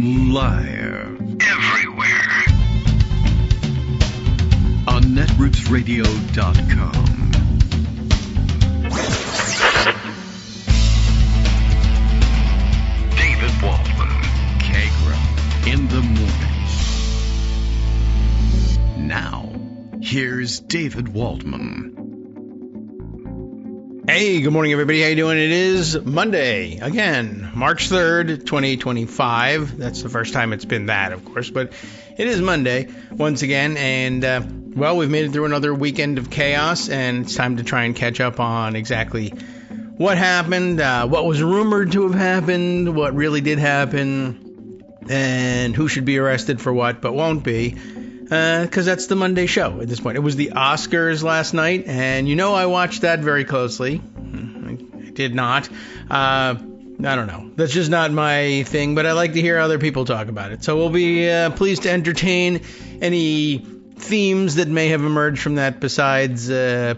Live. Everywhere. On netrootsradio.com. David Waldman. Kagro. In the morning. Now, here's David Waldman. Hey, good morning, everybody. How you doing? It is Monday, again, March 3rd, 2025. That's the first time it's been that, of course, but it is Monday once again, and, well, we've made it through another weekend of chaos, and it's time to try and catch up on exactly what happened, what was rumored to have happened, what really did happen, and who should be arrested for what, but won't be. Because that's the Monday show at this point. It was the Oscars last night, and you know I watched that very closely. I did not. I don't know. That's just not my thing, but I like to hear other people talk about it. So we'll be pleased to entertain any themes that may have emerged from that besides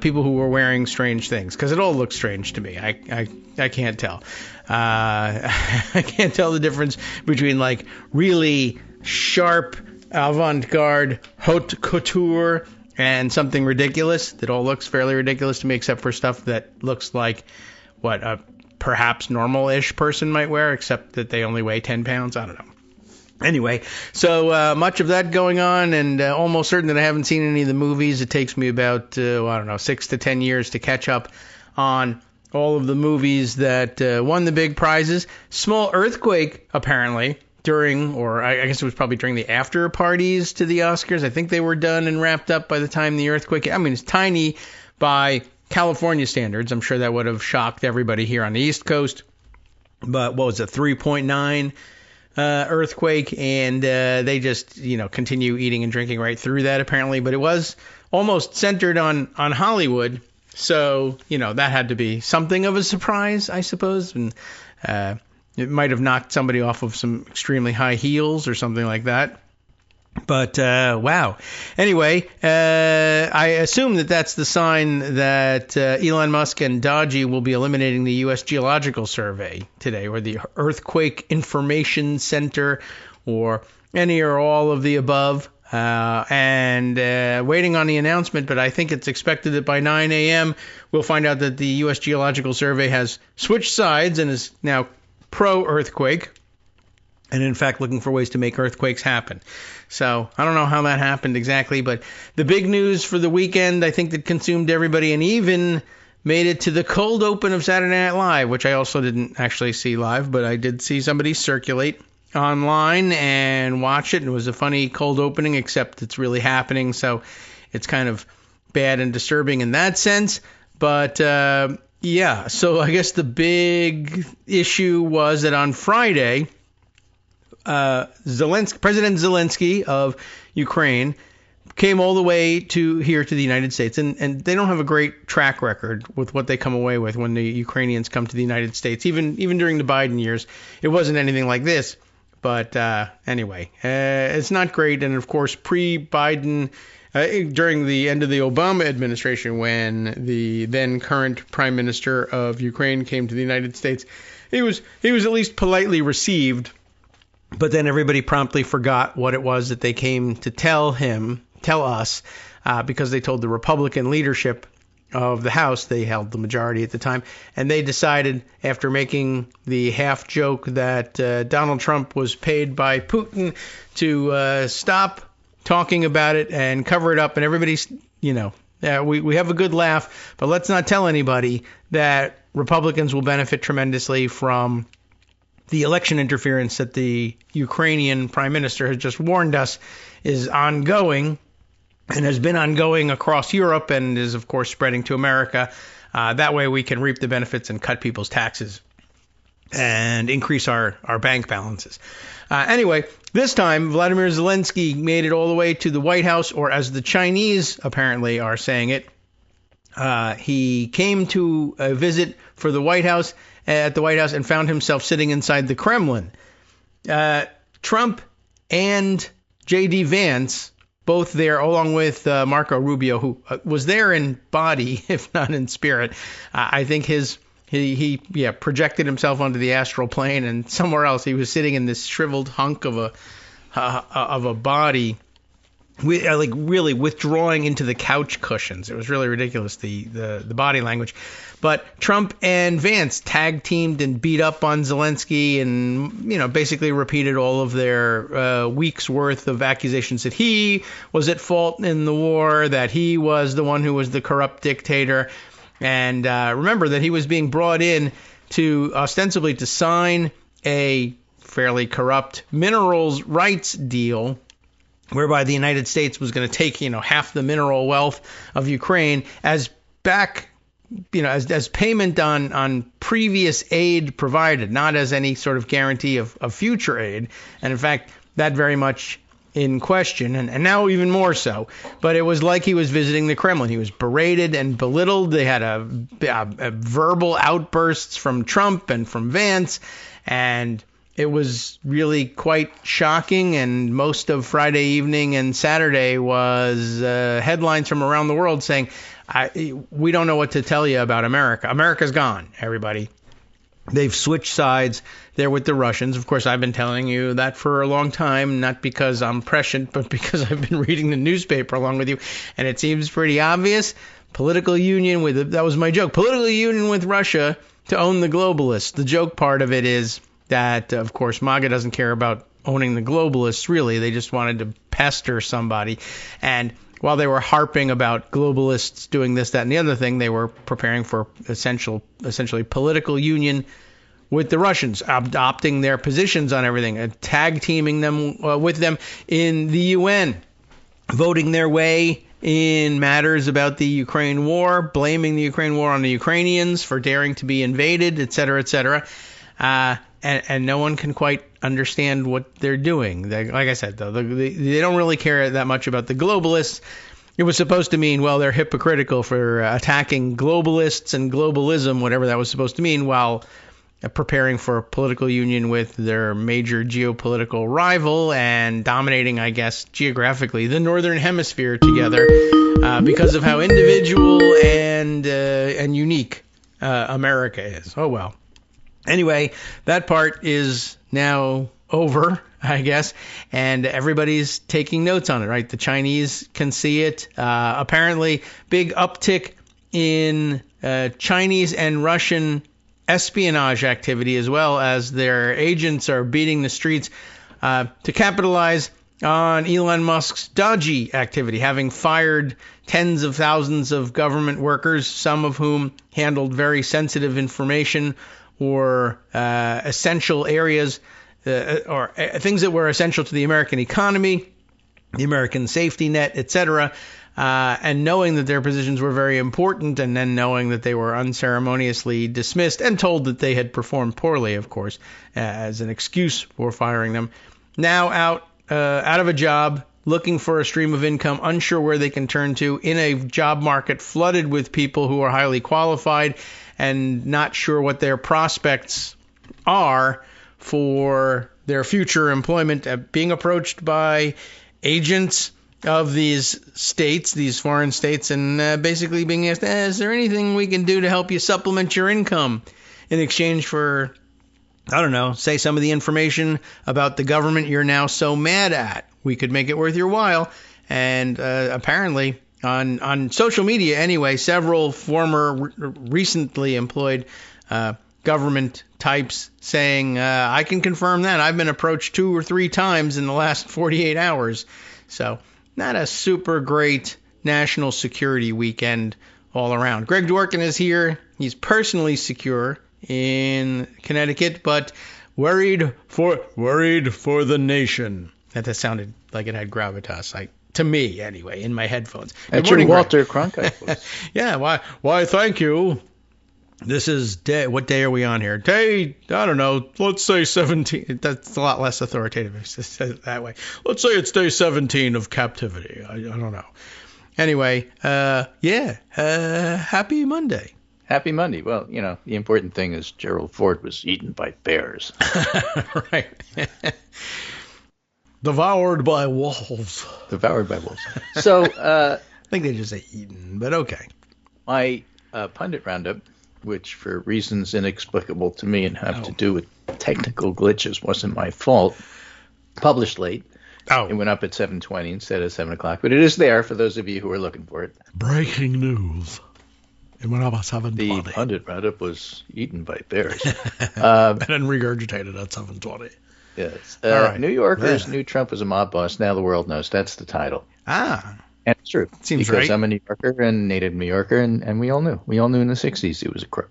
people who were wearing strange things, because it all looks strange to me. I can't tell. I can't tell the difference between, like, really sharp avant-garde haute couture and something ridiculous that all looks fairly ridiculous to me, except for stuff that looks like what a perhaps normal-ish person might wear, except that they only weigh 10 pounds. I don't know. Anyway, so much of that going on, and almost certain that I haven't seen any of the movies. It takes me about, 6 to 10 years to catch up on all of the movies that won the big prizes. Small earthquake, apparently, during, or I guess it was probably during the after parties to the Oscars. I think they were done and wrapped up by the time the earthquake. I mean, it's tiny by California standards. I'm sure that would have shocked everybody here on the East Coast. But what was it, 3.9 earthquake, and they just, continue eating and drinking right through that apparently. But it was almost centered on Hollywood, so that had to be something of a surprise, I suppose. And it might have knocked somebody off of some extremely high heels or something like that. But, wow. Anyway, I assume that that's the sign that Elon Musk and Dodgy will be eliminating the U.S. Geological Survey today, or the Earthquake Information Center, or any or all of the above. And waiting on the announcement, but I think it's expected that by 9 a.m. we'll find out that the U.S. Geological Survey has switched sides and is now pro-earthquake, and in fact looking for ways to make earthquakes happen. So I don't know how that happened exactly, but the big news for the weekend, I think, that consumed everybody and even made it to the cold open of Saturday Night Live, which I also didn't actually see live, but I did see somebody circulate online and watch it. It was a funny cold opening, except it's really happening, so it's kind of bad and disturbing in that sense. But yeah, so I guess the big issue was that on Friday, President Zelenskyy of Ukraine came all the way here to the United States, and they don't have a great track record with what they come away with when the Ukrainians come to the United States. Even during the Biden years, it wasn't anything like this. But anyway, it's not great. And of course, pre-Biden, during the end of the Obama administration, when the then current Prime Minister of Ukraine came to the United States, he was at least politely received. But then everybody promptly forgot what it was that they came to tell us, because they told the Republican leadership of the House, they held the majority at the time, and they decided, after making the half joke that Donald Trump was paid by Putin to stop talking about it and cover it up, and everybody's, we have a good laugh, but let's not tell anybody that Republicans will benefit tremendously from the election interference that the Ukrainian Prime Minister has just warned us is ongoing, and has been ongoing across Europe, and is, of course, spreading to America. That way we can reap the benefits and cut people's taxes and increase our bank balances. Anyway, this time, Vladimir Zelenskyy made it all the way to the White House, or as the Chinese apparently are saying it, he came to a visit for the White House, at the White House, and found himself sitting inside the Kremlin. Trump and J.D. Vance, both there, along with Marco Rubio, who was there in body, if not in spirit. I think his He projected himself onto the astral plane, and somewhere else he was sitting in this shriveled hunk of a body, like really withdrawing into the couch cushions. It was really ridiculous, the body language. But Trump and Vance tag teamed and beat up on Zelenskyy, and basically repeated all of their weeks worth of accusations that he was at fault in the war, that he was the one who was the corrupt dictator. And remember that he was being brought in to ostensibly to sign a fairly corrupt minerals rights deal, whereby the United States was going to take, half the mineral wealth of Ukraine as back, as payment on previous aid provided, not as any sort of guarantee of future aid. And in fact, that very much in question, and now even more so. But it was like he was visiting the Kremlin. He was berated and belittled. They had a verbal outbursts from Trump and from Vance, and it was really quite shocking. And most of Friday evening and Saturday was headlines from around the world saying, we don't know what to tell you about America. America's gone, everybody. They've switched sides. They're with the Russians. Of course, I've been telling you that for a long time, not because I'm prescient, but because I've been reading the newspaper along with you. And it seems pretty obvious. Political union that was my joke. Political union with Russia to own the globalists. The joke part of it is that, of course, MAGA doesn't care about owning the globalists, really. They just wanted to pester somebody. And while they were harping about globalists doing this, that, and the other thing, they were preparing for essentially political union with the Russians, adopting their positions on everything, tag teaming them with them in the UN, voting their way in matters about the Ukraine war, blaming the Ukraine war on the Ukrainians for daring to be invaded, et cetera, et cetera. And no one can quite understand what they're doing. Like I said, though, they don't really care that much about the globalists. It was supposed to mean, well, they're hypocritical for attacking globalists and globalism, whatever that was supposed to mean, while preparing for a political union with their major geopolitical rival and dominating, I guess, geographically, the Northern Hemisphere together because of how individual and unique America is. Oh, well. Anyway, that part is now over, I guess, and everybody's taking notes on it, right? The Chinese can see it. Apparently, big uptick in Chinese and Russian espionage activity, as well as their agents are beating the streets to capitalize on Elon Musk's dodgy activity, having fired tens of thousands of government workers, some of whom handled very sensitive information or essential areas or things that were essential to the American economy, the American safety net, etc., and knowing that their positions were very important, and then knowing that they were unceremoniously dismissed and told that they had performed poorly, of course, as an excuse for firing them. Now out of a job, looking for a stream of income, unsure where they can turn to, in a job market flooded with people who are highly qualified and not sure what their prospects are for their future employment, being approached by agents of these states, these foreign states, and basically being asked, is there anything we can do to help you supplement your income in exchange for, I don't know, say some of the information about the government you're now so mad at? We could make it worth your while. And apparently on social media anyway, several former recently employed government types saying, I can confirm that. I've been approached 2 or 3 times in the last 48 hours. So not a super great national security weekend all around. Greg Dworkin is here. He's personally secure in Connecticut, but worried for the nation. That sounded like it had gravitas. To me, anyway, in my headphones. That's your Walter Cronkite voice. Yeah, why, thank you. This is day. What day are we on here? Day, I don't know. Let's say 17. That's a lot less authoritative if it says it that way. Let's say it's day 17 of captivity. I don't know. Anyway, happy Monday. Happy Monday. Well, the important thing is Gerald Ford was eaten by bears. Right. Devoured by wolves. So, I think they just say eaten, but okay. My pundit roundup which for reasons inexplicable to me and have to do with technical glitches wasn't my fault, published late. Oh. It went up at 7:20 instead of 7 o'clock, but it is there for those of you who are looking for it. Breaking news. It went up at 7:20. The pundit roundup was eaten by bears. And then regurgitated at 7:20. Yes. All right. New Yorkers knew Trump was a mob boss. Now the world knows. That's the title. Ah. And it's true. Seems because right. I'm a New Yorker and native New Yorker, and we all knew. We all knew in the 60s he was a crook.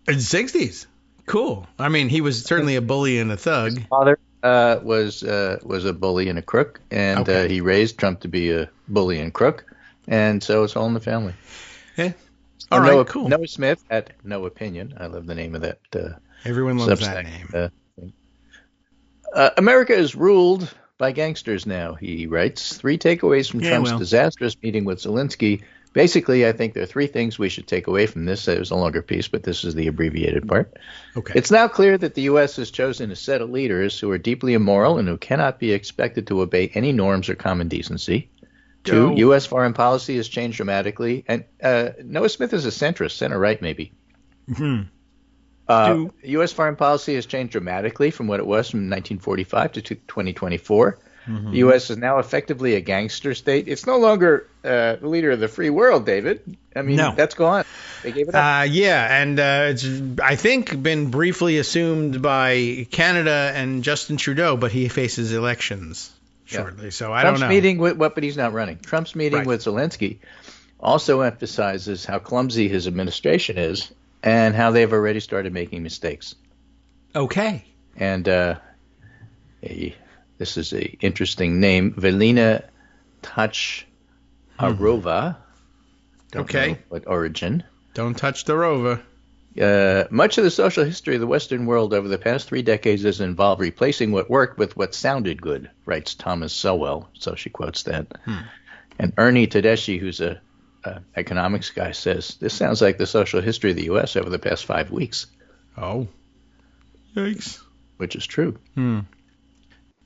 In the 60s. Cool. I mean, he was certainly a bully and a thug. His father was a bully and a crook, and he raised Trump to be a bully and crook, and so it's all in the family. Yeah. All right, cool. Noah Smith had no opinion. I love the name of that. Everyone loves Substack, that name. America is ruled by gangsters now, he writes. 3 takeaways from Trump's disastrous meeting with Zelenskyy. Basically, I think there are 3 things we should take away from this. It was a longer piece, but this is the abbreviated part. Okay. It's now clear that the U.S. has chosen a set of leaders who are deeply immoral and who cannot be expected to obey any norms or common decency. 2, U.S. foreign policy has changed dramatically. And Noah Smith is a centrist, center-right maybe. Mm-hmm. U.S. foreign policy has changed dramatically from what it was from 1945 to 2024. Mm-hmm. The U.S. is now effectively a gangster state. It's no longer the leader of the free world, David. I mean, that's gone. They gave it up. Yeah, and it's, I think, been briefly assumed by Canada and Justin Trudeau, but he faces elections shortly, so I don't know. Trump's meeting with, but he's not running. Trump's meeting with Zelenskyy also emphasizes how clumsy his administration is and how they've already started making mistakes. Okay. And this is an interesting name, Velina Tacharova. Don't know what origin. Don't touch the rover. Much of the social history of the Western world over the past 3 decades has involved replacing what worked with what sounded good, writes Thomas Sowell, so she quotes that. And Ernie Tedeschi, who's a economics guy, says, this sounds like the social history of the U.S. over the past 5 weeks. Oh. Yikes. Which is true.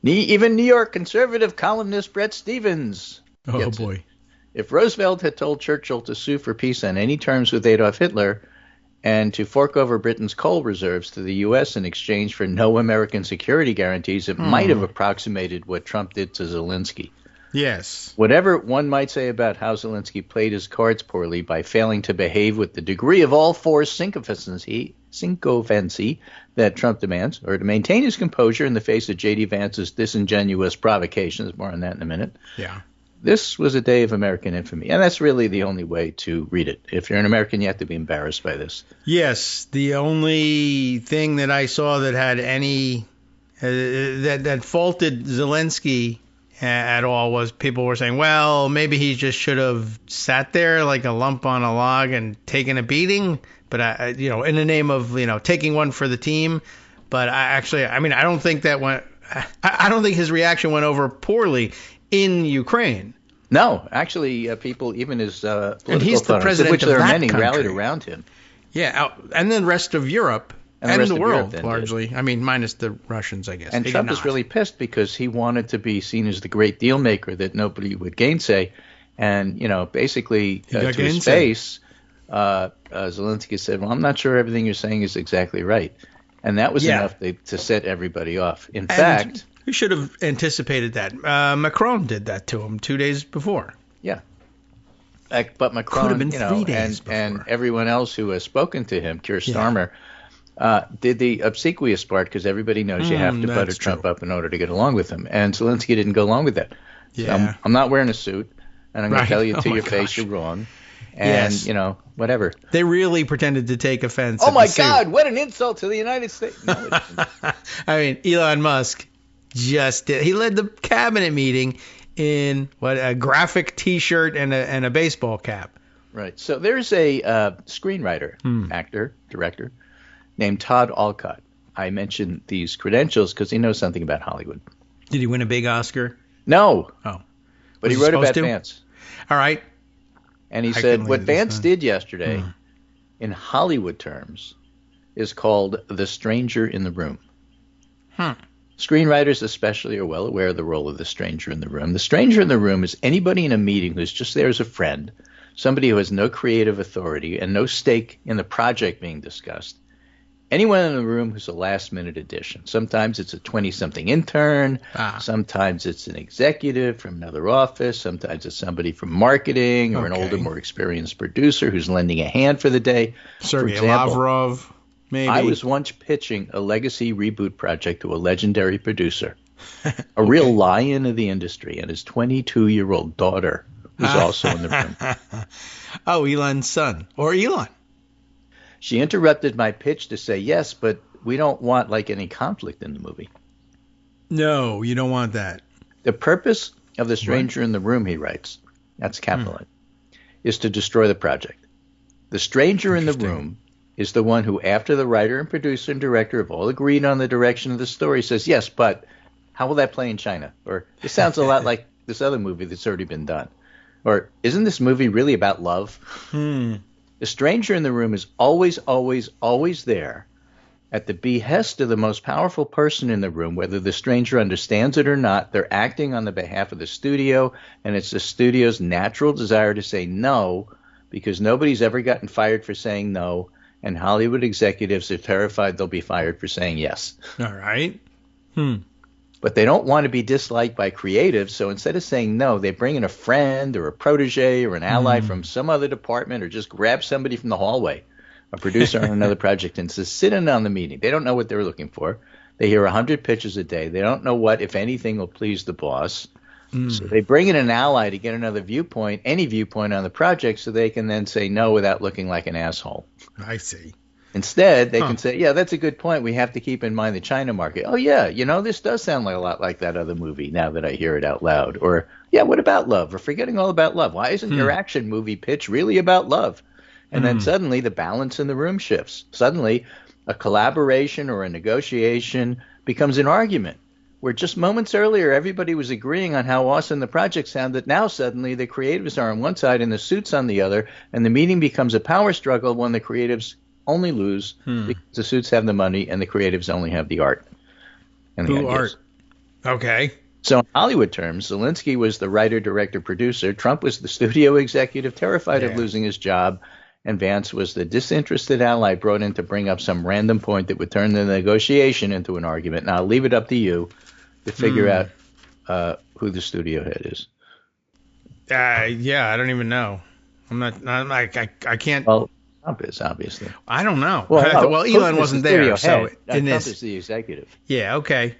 Even New York conservative columnist Bret Stephens. Oh, boy. If Roosevelt had told Churchill to sue for peace on any terms with Adolf Hitler and to fork over Britain's coal reserves to the U.S. in exchange for no American security guarantees, it might have approximated what Trump did to Zelenskyy. Yes. Whatever one might say about how Zelenskyy played his cards poorly by failing to behave with the degree of all force sycophancy that Trump demands, or to maintain his composure in the face of J.D. Vance's disingenuous provocations, more on that in a minute. Yeah. This was a day of American infamy, and that's really the only way to read it. If you're an American, you have to be embarrassed by this. Yes, the only thing that I saw that had any that faulted Zelenskyy at all was people were saying, well, maybe he just should have sat there like a lump on a log and taken a beating, but in the name of taking one for the team. But I don't think that went. I don't think his reaction went over poorly in Ukraine. No, actually, people, even his political and he's the opponents, president which of there are that many, country. rallied around him. Yeah, and then the rest of Europe and the world, largely. Did. I mean, minus the Russians, I guess. And Trump is really pissed because he wanted to be seen as the great deal maker that nobody would gainsay. And, basically, to his face, Zelenskyy said, well, I'm not sure everything you're saying is exactly right. And that was enough to set everybody off. In fact... We should have anticipated that. Macron did that to him 2 days before. Yeah. But Macron, could have been 3 days and everyone else who has spoken to him, Keir Starmer, did the obsequious part because everybody knows you have to butter Trump up in order to get along with him. And Zelenskyy didn't go along with that. Yeah. So I'm not wearing a suit, and I'm going to tell you to your face you're wrong. And, whatever. They really pretended to take offense. Oh, my God, what an insult to the United States. No, it isn't. I mean, Elon Musk just did. He led the cabinet meeting in a graphic T-shirt and a baseball cap. Right. So there's a screenwriter, actor, director named Todd Alcott. I mentioned these credentials because he knows something about Hollywood. Did he win a big Oscar? No. Oh. But he wrote about Vance. All right. And he said what Vance did yesterday in Hollywood terms is called the stranger in the room. Screenwriters especially are well aware of the role of the stranger in the room. The stranger in the room is anybody in a meeting who's just there as a friend, somebody who has no creative authority and no stake in the project being discussed. Anyone in the room who's a last-minute addition. Sometimes it's a 20-something intern. Sometimes it's an executive from another office. Sometimes it's somebody from marketing or an older, more experienced producer who's lending a hand for the day. Sergei Lavrov, maybe. I was once pitching a legacy reboot project to a legendary producer, a real lion of the industry, and his 22-year-old daughter was also in the room. Oh, Elon's son. Or Elon. She interrupted my pitch to say, yes, but we don't want any conflict in the movie. No, you don't want that. The purpose of the stranger in the room, he writes, that's capital, is to destroy the project. The stranger in the room is the one who, after the writer and producer and director have all agreed on the direction of the story, says, yes, but how will that play in China? Or this sounds a lot like this other movie that's already been done. Or isn't this movie really about love? The stranger in the room is always, always, always there at the behest of the most powerful person in the room, whether the stranger understands it or not. They're acting on the behalf of the studio, and it's the studio's natural desire to say no because nobody's ever gotten fired for saying no, and Hollywood executives are terrified they'll be fired for saying yes. All right. But they don't want to be disliked by creatives, so instead of saying no, they bring in a friend or a protege or an ally from some other department, or just grab somebody from the hallway, a producer on another project, and just sit in on the meeting. They don't know what they're looking for. They hear 100 pitches a day. They don't know what, if anything, will please the boss. So they bring in an ally to get another viewpoint, any viewpoint on the project, so they can then say no without looking like an asshole. I see. Instead, they can say, yeah, that's a good point. We have to keep in mind the China market. Oh, yeah, this does sound a lot like that other movie now that I hear it out loud. Or, yeah, what about love? We're forgetting all about love. Why isn't your action movie pitch really about love? And then suddenly the balance in the room shifts. Suddenly a collaboration or a negotiation becomes an argument, where just moments earlier everybody was agreeing on how awesome the project sounded. Now suddenly the creatives are on one side and the suits on the other, and the meeting becomes a power struggle when the creatives only lose because the suits have the money and the creatives only have the art. And the art? Okay. So in Hollywood terms, Zelenskyy was the writer, director, producer. Trump was the studio executive, terrified of losing his job. And Vance was the disinterested ally brought in to bring up some random point that would turn the negotiation into an argument. Now, I'll leave it up to you to figure out who the studio head is. Yeah, I don't even know. I can't. Well, Trump is, obviously. I don't know. Well, Elon wasn't there, so Trump is the executive. Yeah, okay.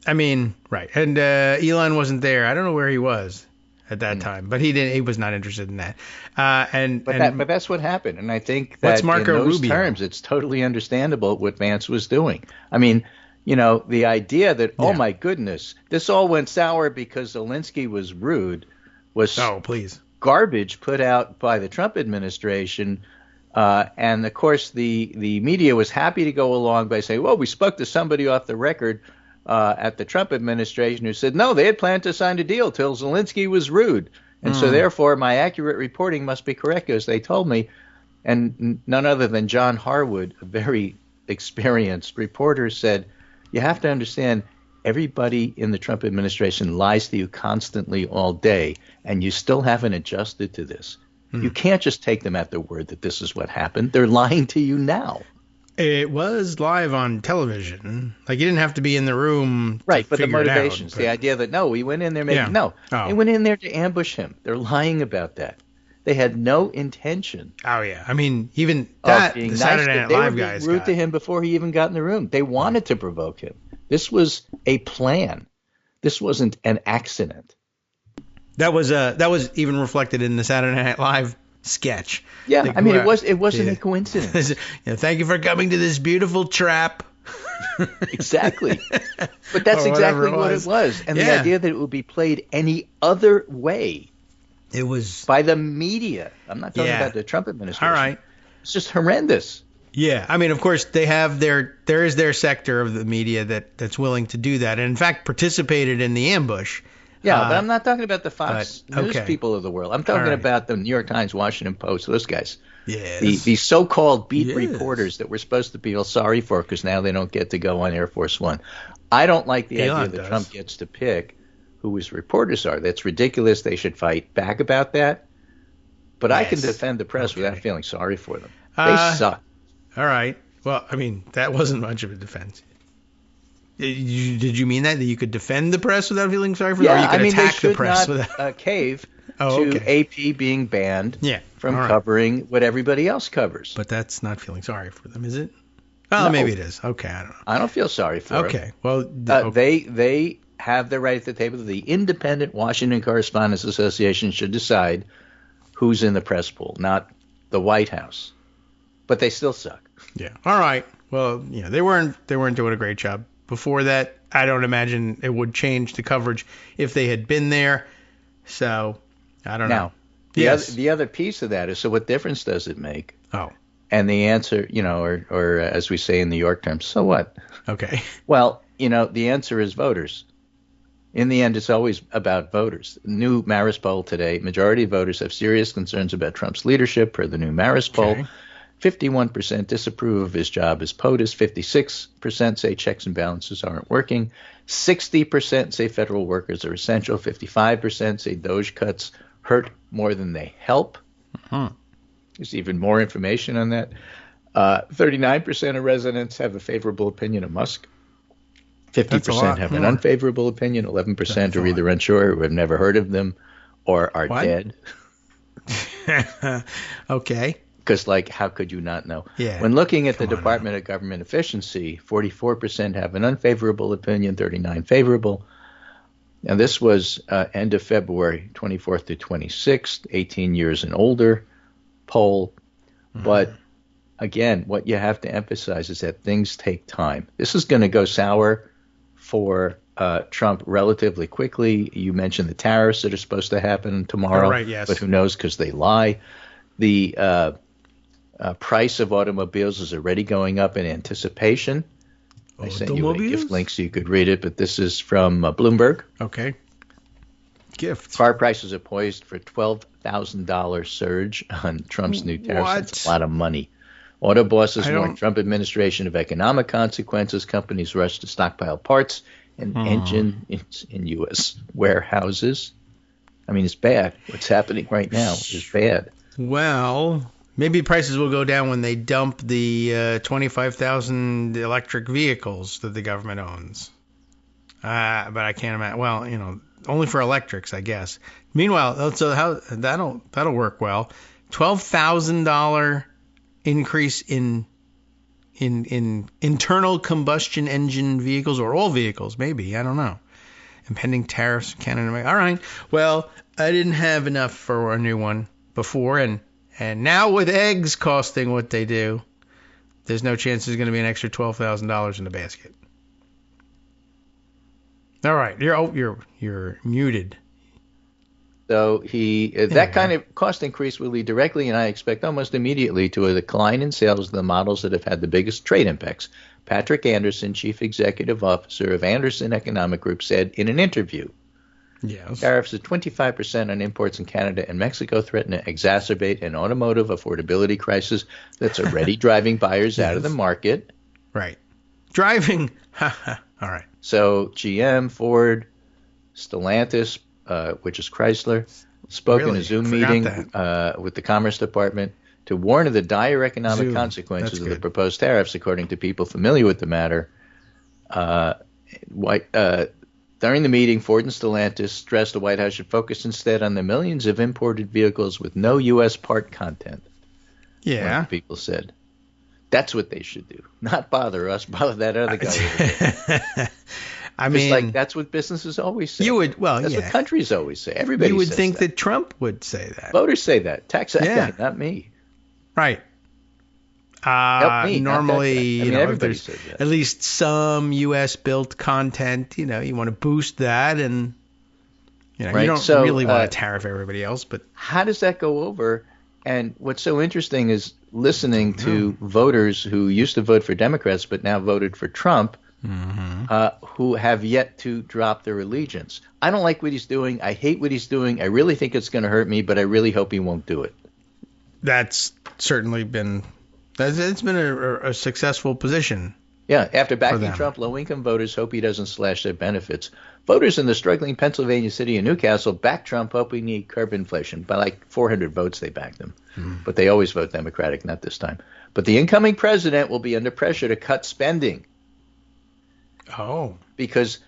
I mean, right. And Elon wasn't there. I don't know where he was at that time, but he was not interested in that. But that's what happened, and I think that in those terms, it's totally understandable what Vance was doing. I mean, the idea that oh my goodness, this all went sour because Zelenskyy was rude was garbage put out by the Trump administration. And of course, the media was happy to go along by saying, well, we spoke to somebody off the record at the Trump administration who said, no, they had planned to sign a deal till Zelenskyy was rude. And so therefore, my accurate reporting must be correct, as they told me. And none other than John Harwood, a very experienced reporter, said, you have to understand, everybody in the Trump administration lies to you constantly all day, and you still haven't adjusted to this. You can't just take them at their word that this is what happened. They're lying to you now. It was live on television. Like, you didn't have to be in the room to right, but the figure it out, motivations, the idea that, no, we went in there maybe. No, they went in there to ambush him. They're lying about that. They had no intention. Oh, yeah. I mean, even that, the Saturday Night Live guys They were rude to him before he even got in the room. They wanted to provoke him. This was a plan. This wasn't an accident. That was even reflected in the Saturday Night Live sketch. Yeah, I mean, it wasn't a coincidence. Thank you for coming to this beautiful trap. Exactly. But that's exactly what it was. And the idea that it would be played any other way. It was by the media. I'm not talking about the Trump administration. All right. It's just horrendous. Yeah, I mean, of course, there is their sector of the media that's willing to do that, and in fact participated in the ambush. Yeah, but I'm not talking about the Fox News people of the world. I'm talking about the New York Times, Washington Post, those guys. Yes. The so-called beat reporters that we're supposed to feel sorry for because now they don't get to go on Air Force One. I don't like the idea that Trump gets to pick who his reporters are. That's ridiculous. They should fight back about that. But I Yes. can defend the press Okay. without feeling sorry for them. They suck. All right. Well, I mean, that wasn't much of a defense. Did you mean that you could defend the press without feeling sorry for them? Or you could they attack the should press not without... cave Oh, to okay. AP being banned Yeah. from All right. covering what everybody else covers. But that's not feeling sorry for them, is it? Oh, No. maybe it is. Okay, I don't know. I don't feel sorry for them. Okay. Well, They have the right at the table. The Independent Washington Correspondents Association should decide who's in the press pool, not the White House. But they still suck. yeah. All right. Well, they weren't doing a great job. Before that, I don't imagine it would change the coverage if they had been there. So, I don't know. Now, Yes. the other piece of that is, so what difference does it make? Oh, And the answer, or as we say in New York terms, so what? okay. Well, the answer is voters. In the end, it's always about voters. New Marist poll today, majority of voters have serious concerns about Trump's leadership, per the new Marist poll. Okay. 51% disapprove of his job as POTUS. 56% say checks and balances aren't working. 60% say federal workers are essential. 55% say Doge cuts hurt more than they help. There's even more information on that. 39% of residents have a favorable opinion of Musk. 50% have an unfavorable opinion. 11% are either unsure or have never heard of them or are dead. Okay. Because, how could you not know? Yeah. When looking at the Department of Government Efficiency, 44% have an unfavorable opinion, 39% favorable. Now, this was end of February, 24th to 26th, 18 years and older poll. But, again, what you have to emphasize is that things take time. This is going to go sour for Trump relatively quickly. You mentioned the tariffs that are supposed to happen tomorrow. Oh, right, yes. But who knows, because they lie. The price of automobiles is already going up in anticipation. I sent you a gift link so you could read it, but this is from Bloomberg. Okay. Gift. Car prices are poised for $12,000 surge on Trump's new tariffs. What? That's a lot of money. Auto bosses warn Trump administration of economic consequences. Companies rush to stockpile parts and engines in U.S. warehouses. I mean, it's bad. What's happening right now is bad. Well, maybe prices will go down when they dump the 25,000 electric vehicles that the government owns. But I can't imagine. Well, only for electrics, I guess. Meanwhile, so that'll work well. $12,000 increase in internal combustion engine vehicles, or all vehicles, maybe. I don't know. Impending tariffs, Canada. All right. Well, I didn't have enough for a new one before, and now with eggs costing what they do, there's no chance there's going to be an extra $12,000 in the basket. All right, you're muted. So that kind of cost increase will lead directly, and I expect almost immediately, to a decline in sales of the models that have had the biggest trade impacts. Patrick Anderson, chief executive officer of Anderson Economic Group, said in an interview, Yes. Tariffs of 25% on imports in Canada and Mexico threaten to exacerbate an automotive affordability crisis that's already driving buyers out of the market. Right. Driving. All right. So GM, Ford, Stellantis, which is Chrysler, spoke in a Zoom meeting with the Commerce Department to warn of the dire economic consequences of the proposed tariffs, according to people familiar with the matter. During the meeting, Ford and Stellantis stressed the White House should focus instead on the millions of imported vehicles with no U.S. part content. Yeah. One of the people said. That's what they should do. Not bother us, bother that other guy. I mean, that's what businesses always say. That's what countries always say. Everybody You would says think that Trump would say that. Voters say that. Tax that guy, not me. Right. Help me, normally, if there's says that. at least some U.S. built content, you want to boost that, and you don't really want to tariff everybody else. But how does that go over? And what's so interesting is listening to voters who used to vote for Democrats but now voted for Trump, who have yet to drop their allegiance. I don't like what he's doing. I hate what he's doing. I really think it's going to hurt me, but I really hope he won't do it. That's certainly been... It's been a successful position Yeah, after backing them. Trump, low-income voters hope he doesn't slash their benefits. Voters in the struggling Pennsylvania city of Newcastle backed Trump, hoping he'd curb inflation. By like 400 votes, they backed him. But they always vote Democratic, not this time. But the incoming president will be under pressure to cut spending. Oh. Because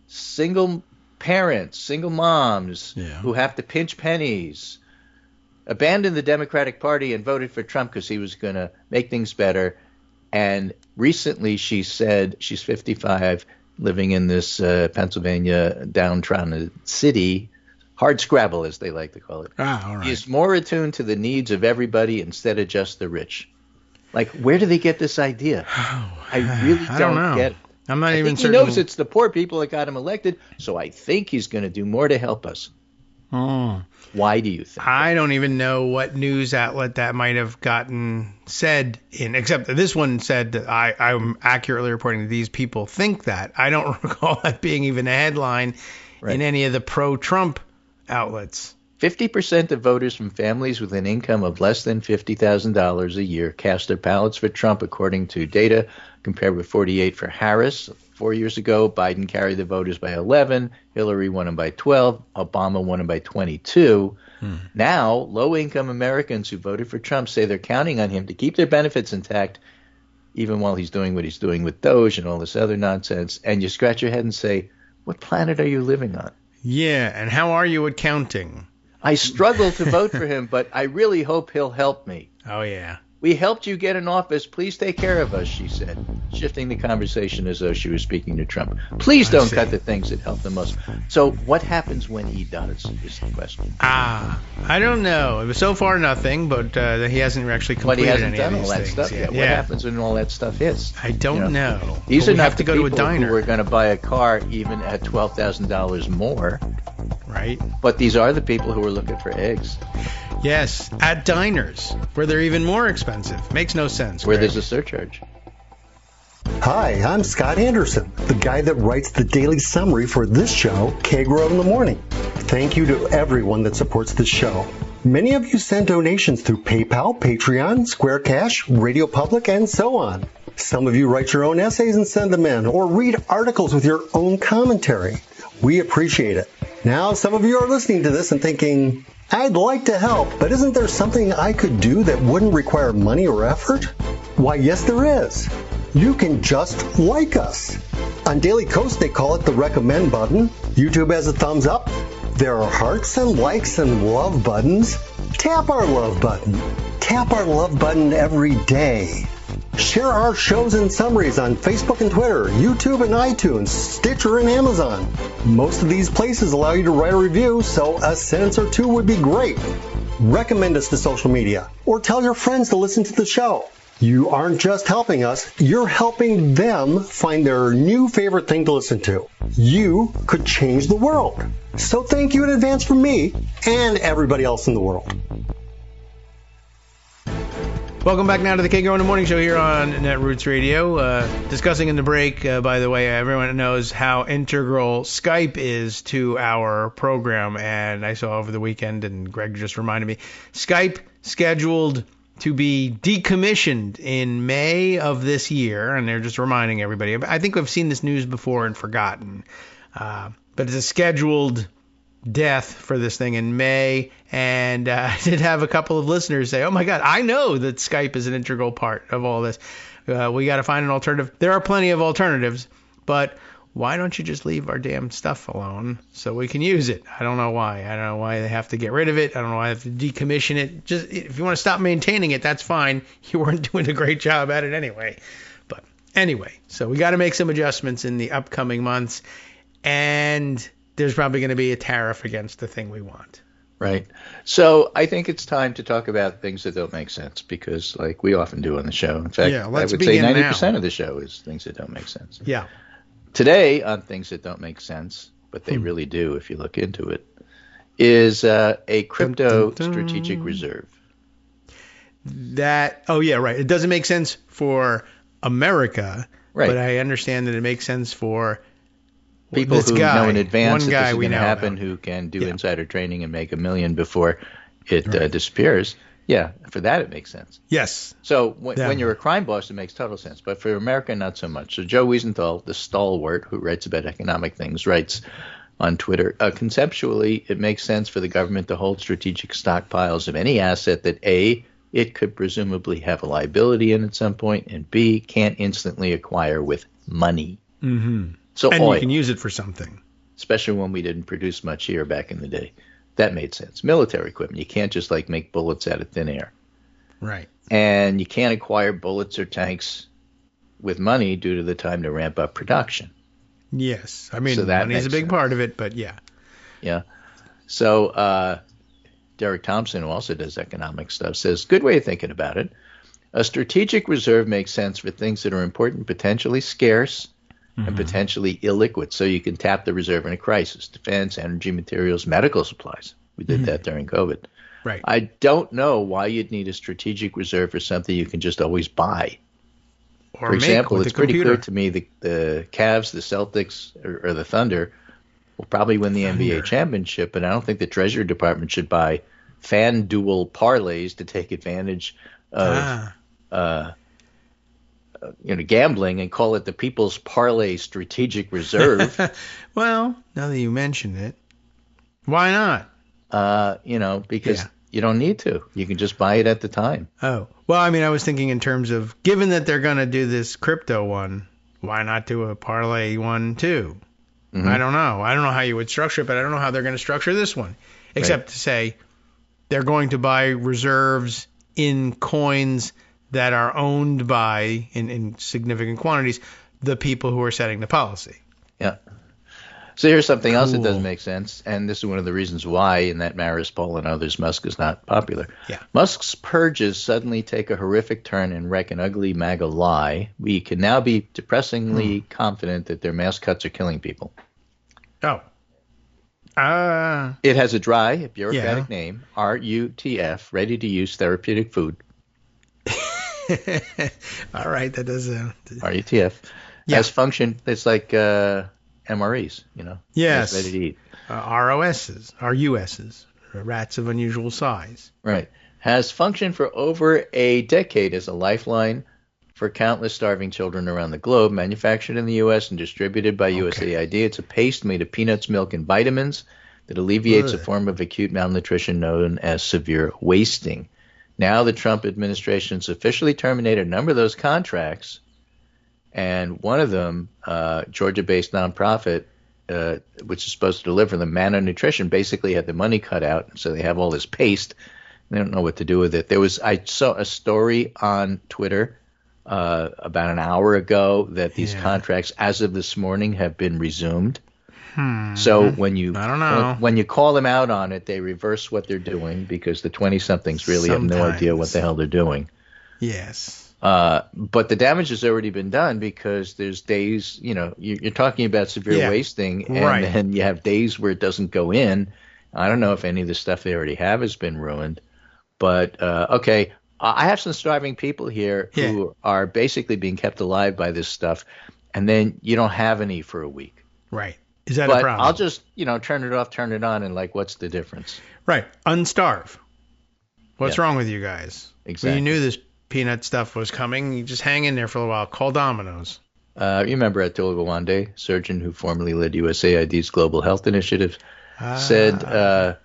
single parents, single moms who have to pinch pennies abandoned the Democratic Party and voted for Trump because he was going to make things better. And recently she said, she's 55, living in this Pennsylvania downtrodden city, hard scrabble as they like to call it. Ah, all right. He's more attuned to the needs of everybody instead of just the rich. Like, where do they get this idea? I really don't know. get it. I'm not I even think certain. he knows it's the poor people that got him elected, so I think he's going to do more to help us. Why do you think? I don't even know what news outlet that might have gotten said in, except that this one said that I'm accurately reporting that these people think that. I don't recall that being even a headline in any of the pro-Trump outlets. 50% of voters from families with an income of less than $50,000 a year cast their ballots for Trump, according to data, compared with 48 for Harris. 4 years ago, Biden carried the voters by 11, Hillary won him by 12, Obama won him by 22. Now, low-income Americans who voted for Trump say they're counting on him to keep their benefits intact, even while he's doing what he's doing with Doge and all this other nonsense. And you scratch your head and say, what planet are you living on? Yeah, and how are you at counting? I struggle to vote for him, but I really hope he'll help me. Oh, yeah. We helped you get in office. Please take care of us, she said, shifting the conversation as though she was speaking to Trump. Please don't cut the things that help the most. So what happens when he does is the question. I don't know. It was so far nothing, but he hasn't actually completed But he hasn't any done of all these that things stuff yet. Yeah. What happens when all that stuff hits? I don't know. These But are we not have to the go to a people diner. who are going to buy a car even at $12,000 more. Right. But these are the people who are looking for eggs. Yes, at diners, where they're even more expensive. Makes no sense. Where Greg. there's a surcharge. Hi, I'm Scott Anderson, the guy that writes the daily summary for this show, Kagro in the Morning. Thank you to everyone that supports this show. Many of you send donations through PayPal, Patreon, Square Cash, Radio Public, and so on. Some of you write your own essays and send them in, or read articles with your own commentary. We appreciate it. Now, some of you are listening to this and thinking, I'd like to help, but isn't there something I could do that wouldn't require money or effort? Why, yes, there is. You can just like us. On Daily Kos, they call it the recommend button. YouTube has a thumbs up. There are hearts and likes and love buttons. Tap our love button. Tap our love button every day. Share our shows and summaries on Facebook and Twitter, YouTube and iTunes, Stitcher and Amazon. Most of these places allow you to write a review, so a sentence or two would be great. Recommend us to social media, or tell your friends to listen to the show. You aren't just helping us, you're helping them find their new favorite thing to listen to. You could change the world. So thank you in advance from me and everybody else in the world. Welcome back now to the Kagro in the Morning Show here on Netroots Radio. Discussing in the break, by the way, everyone knows how integral Skype is to our program. And I saw over the weekend, and Greg just reminded me, Skype scheduled to be decommissioned in May of this year. And they're just reminding everybody. I think we've seen this news before and forgotten. But it's a scheduled death for this thing in May, and I did have a couple of listeners say, oh my god, I know that Skype is an integral part of all this. We got to find an alternative. There are plenty of alternatives, but why don't you just leave our damn stuff alone so we can use it? I don't know why. I don't know why they have to get rid of it. I don't know why they have to decommission it. Just if you want to stop maintaining it, that's fine. You weren't doing a great job at it anyway. But anyway, so we got to make some adjustments in the upcoming months, and there's probably going to be a tariff against the thing we want. Right. So I think it's time to talk about things that don't make sense, because like we often do on the show. In fact, I would say 90% of the show is things that don't make sense. Yeah. Today, on things that don't make sense, but they really do if you look into it, is a crypto strategic reserve. Oh yeah, right. It doesn't make sense for America, right, but I understand that it makes sense for people who know in advance that this is going to happen, about. who can do insider trading and make $1 million before it disappears. Yeah, for that it makes sense. Yes. So when you're a crime boss, it makes total sense. But for America, not so much. So Joe Wiesenthal, the stalwart who writes about economic things, writes on Twitter, conceptually, it makes sense for the government to hold strategic stockpiles of any asset that A, it could presumably have a liability in at some point, and B, can't instantly acquire with money. Mm-hmm. So and oil, you can use it for something. especially when we didn't produce much here back in the day. That made sense. Military equipment. You can't just like make bullets out of thin air. Right. And you can't acquire bullets or tanks with money due to the time to ramp up production. Yes. I mean, So that money is a makes big sense. part of it, but yeah. Yeah. So Derek Thompson, who also does economic stuff, says, good way of thinking about it. A strategic reserve makes sense for things that are important, potentially scarce, and potentially illiquid. So you can tap the reserve in a crisis. Defense, energy, materials, medical supplies. We did that during COVID. Right. I don't know why you'd need a strategic reserve for something you can just always buy. Or For example, make with it's the pretty computer. clear to me the Cavs, the Celtics, or the Thunder will probably win the NBA championship, but I don't think the Treasury Department should buy FanDuel parlays to take advantage of gambling and call it the People's Parlay Strategic Reserve. Well, now that you mention it, why not? Because Yeah. you don't need to. You can just buy it at the time. Oh, well, I mean, I was thinking in terms of, given that they're going to do this crypto one, why not do a parlay one too? I don't know. I don't know how you would structure it, but I don't know how they're going to structure this one, except to say they're going to buy reserves in coins that are owned by, in significant quantities, the people who are setting the policy. Yeah. So here's something else that Cool. doesn't make sense, and this is one of the reasons why, in that Maris poll and others, Musk is not popular. Yeah. Musk's purges suddenly take a horrific turn and wreck an ugly MAGA lie. We can now be depressingly confident that their mass cuts are killing people. Oh. It has a dry, bureaucratic name, RUTF, ready-to-use therapeutic food. All right, that does RUTF. Yeah. Has function, it's like MREs, Yes. Ready to eat. ROSs, RUSs, rats of unusual size. Right. Has functioned for over a decade as a lifeline for countless starving children around the globe, manufactured in the U.S. and distributed by USAID. It's a paste made of peanuts, milk, and vitamins that alleviates a form of acute malnutrition known as severe wasting. Now the Trump administration has officially terminated a number of those contracts, and one of them, Georgia-based nonprofit, which is supposed to deliver them Manna Nutrition, basically had the money cut out, so they have all this paste. They don't know what to do with it. I saw a story on Twitter about an hour ago that these contracts, as of this morning, have been resumed. So when you call them out on it, they reverse what they're doing because the 20-somethings really have no idea what the hell they're doing. Yes. But the damage has already been done because there's days, you're talking about severe wasting, and then you have days where it doesn't go in. I don't know if any of the stuff they already have has been ruined. But, okay, I have some starving people here who are basically being kept alive by this stuff, and then you don't have any for a week. Right. Is that a problem? I'll just, turn it off, turn it on, and what's the difference? Right. Unstarve. What's wrong with you guys? Exactly. When you knew this peanut stuff was coming, you just hang in there for a while. Call Domino's. You remember Atul Gawande, surgeon who formerly led USAID's Global Health Initiative, said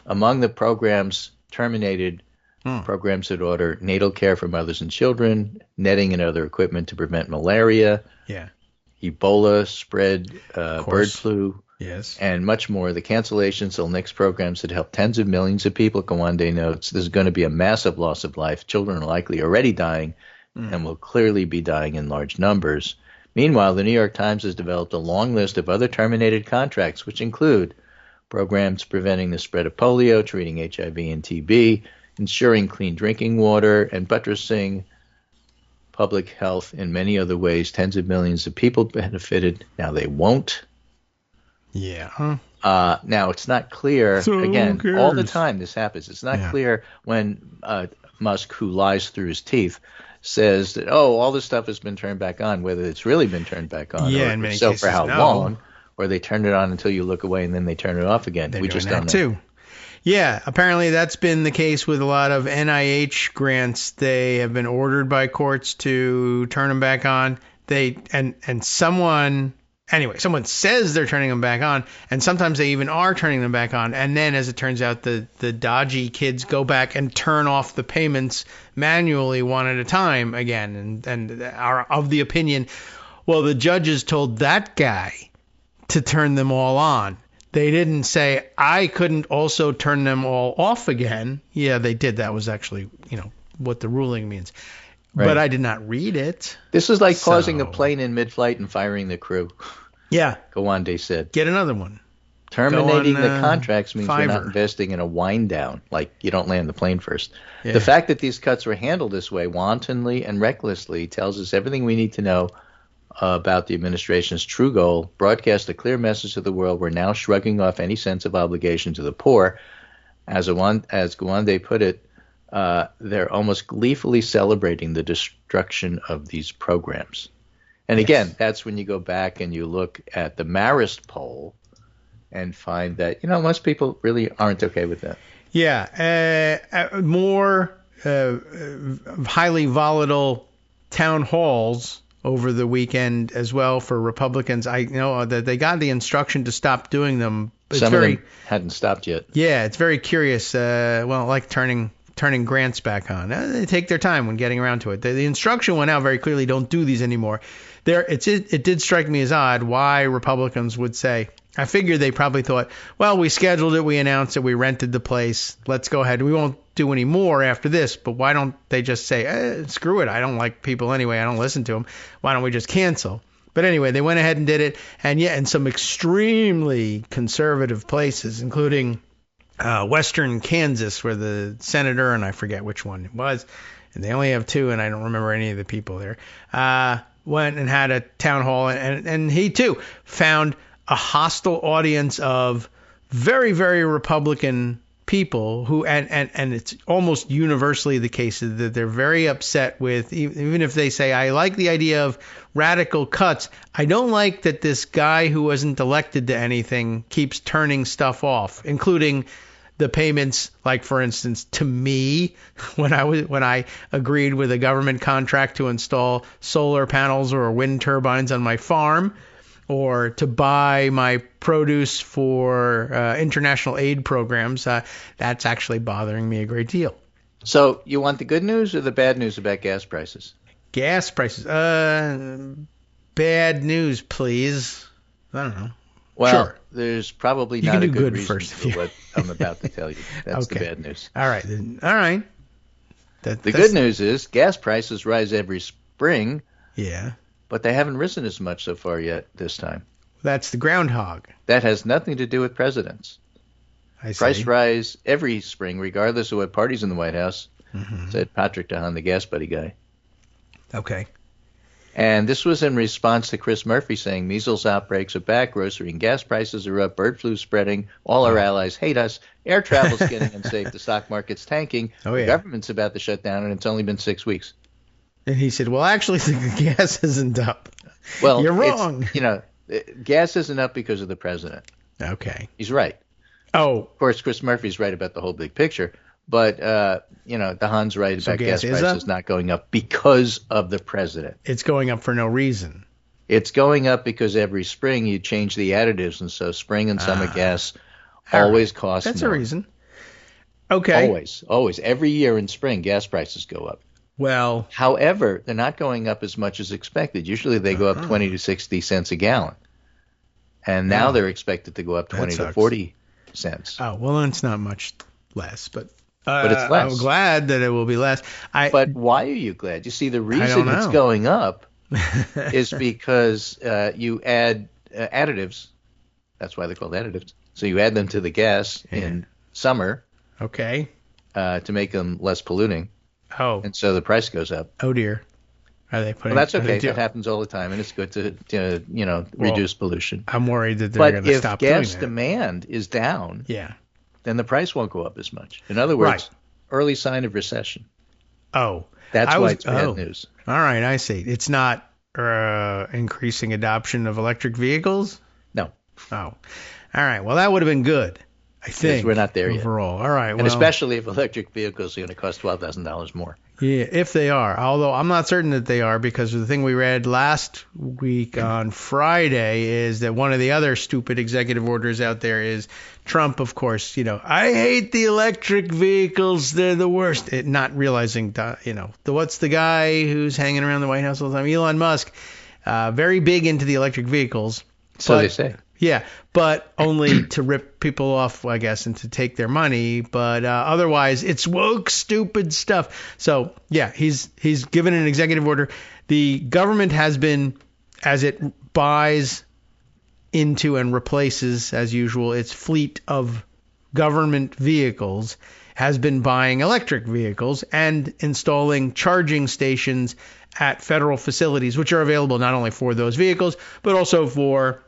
among the programs terminated, programs that order natal care for mothers and children, netting and other equipment to prevent malaria, Ebola spread, bird flu, and much more. The cancellations will nix programs that help tens of millions of people. Gawande notes there's going to be a massive loss of life. Children are likely already dying and will clearly be dying in large numbers. Meanwhile, the New York Times has developed a long list of other terminated contracts, which include programs preventing the spread of polio, treating HIV and TB, ensuring clean drinking water, and buttressing public health in many other ways. Tens of millions of people benefited. Now they won't. Now it's not clear. Again, all the time this happens. It's not clear when Musk, who lies through his teeth, says that, all this stuff has been turned back on, whether it's really been turned back on, or in many so cases, for how no. long, or they turn it on until you look away and then they turn it off again. They're we doing just that don't know. too. Yeah, apparently that's been the case with a lot of NIH grants. They have been ordered by courts to turn them back on. Someone says they're turning them back on, and sometimes they even are turning them back on. And then, as it turns out, the dodgy kids go back and turn off the payments manually one at a time again, and are of the opinion, well, the judges told that guy to turn them all on. They didn't say, I couldn't also turn them all off again. Yeah, they did. That was actually, what the ruling means. Right. But I did not read it. This is like pausing a plane in mid-flight and firing the crew. Yeah. Gawande said. Get another one. Terminating the contracts means we're not investing in a wind down, like you don't land the plane first. Yeah. The fact that these cuts were handled this way, wantonly and recklessly, tells us everything we need to know about the administration's true goal: broadcast a clear message to the world. We're now shrugging off any sense of obligation to the poor. As Gawande put it, they're almost gleefully celebrating the destruction of these programs. And again, that's when you go back and you look at the Marist poll and find that, most people really aren't okay with that. Yeah, more highly volatile town halls over the weekend as well for Republicans. I know that they got the instruction to stop doing them. Some of them hadn't stopped yet. Yeah, it's very curious. Like turning grants back on. They take their time when getting around to it. The instruction went out very clearly: don't do these anymore. It did strike me as odd why Republicans would say. I figure they probably thought, well, we scheduled it, we announced it, we rented the place. Let's go ahead. We won't do any more after this. But why don't they just say, screw it? I don't like people anyway. I don't listen to them. Why don't we just cancel? But anyway, they went ahead and did it. And in some extremely conservative places, including western Kansas, where the senator, and I forget which one it was, and they only have two, and I don't remember any of the people there, went and had a town hall, and he too found a hostile audience of very, very Republican people who, and it's almost universally the case that they're very upset with, even if they say, I like the idea of radical cuts, I don't like that this guy who wasn't elected to anything keeps turning stuff off, including the payments, like, for instance, to me, when I agreed with a government contract to install solar panels or wind turbines on my farm, or to buy my produce for international aid programs, that's actually bothering me a great deal. So you want the good news or the bad news about gas prices? Gas prices. Bad news, please. I don't know. Well, sure. There's probably not a good reason for what I'm about to tell you. That's okay. The bad news. All right. All right. The good news is gas prices rise every spring. Yeah. But they haven't risen as much so far yet this time. That's the groundhog. That has nothing to do with presidents. I see. Price rise every spring, regardless of what party's in the White House, said Patrick DeHaan, the gas buddy guy. Okay. And this was in response to Chris Murphy saying measles outbreaks are back, grocery and gas prices are up, bird flu spreading, all our allies hate us, air travel's getting unsafe, the stock market's tanking, the government's about to shut down, and it's only been 6 weeks. And he said, well, actually, the gas isn't up. Well, you're wrong. Gas isn't up because of the president. Okay. He's right. Oh. Of course, Chris Murphy's right about the whole big picture. But, DeHaan's right about gas prices not going up because of the president. It's going up for no reason. It's going up because every spring you change the additives, and so spring and summer gas always cost more. That's a reason. Okay. Always. Every year in spring, gas prices go up. Well, however, they're not going up as much as expected. Usually they go up 20 to 60 cents a gallon. And now they're expected to go up 20 to 40 cents. Oh, well, then it's not much less, but it's less. I'm glad that it will be less. But why are you glad? You see, the reason it's going up is because you add additives. That's why they're called additives. So you add them to the gas in summer. Okay. To make them less polluting. Oh. And so the price goes up. Oh, dear. Are they putting? Well, that's okay. That happens all the time, and it's good to reduce pollution. I'm worried that they're going to stop doing that. But if gas demand is down, yeah, then the price won't go up as much. In other words, early sign of recession. Oh. That's why it's bad news. All right, I see. It's not increasing adoption of electric vehicles? No. Oh. All right. Well, that would have been good. I think we're not there overall. yet. All right, and especially if electric vehicles are going to cost $12,000 more. Yeah, if they are. Although I'm not certain that they are, because the thing we read last week on Friday is that one of the other stupid executive orders out there is Trump, of course, I hate the electric vehicles. They're the worst. Not realizing, what's the guy who's hanging around the White House all the time? Elon Musk, very big into the electric vehicles. So they say. Yeah, but only to rip people off, I guess, and to take their money. But otherwise, it's woke, stupid stuff. So, yeah, he's given an executive order. The government has been, as it buys into and replaces, as usual, its fleet of government vehicles, has been buying electric vehicles and installing charging stations at federal facilities, which are available not only for those vehicles, but also for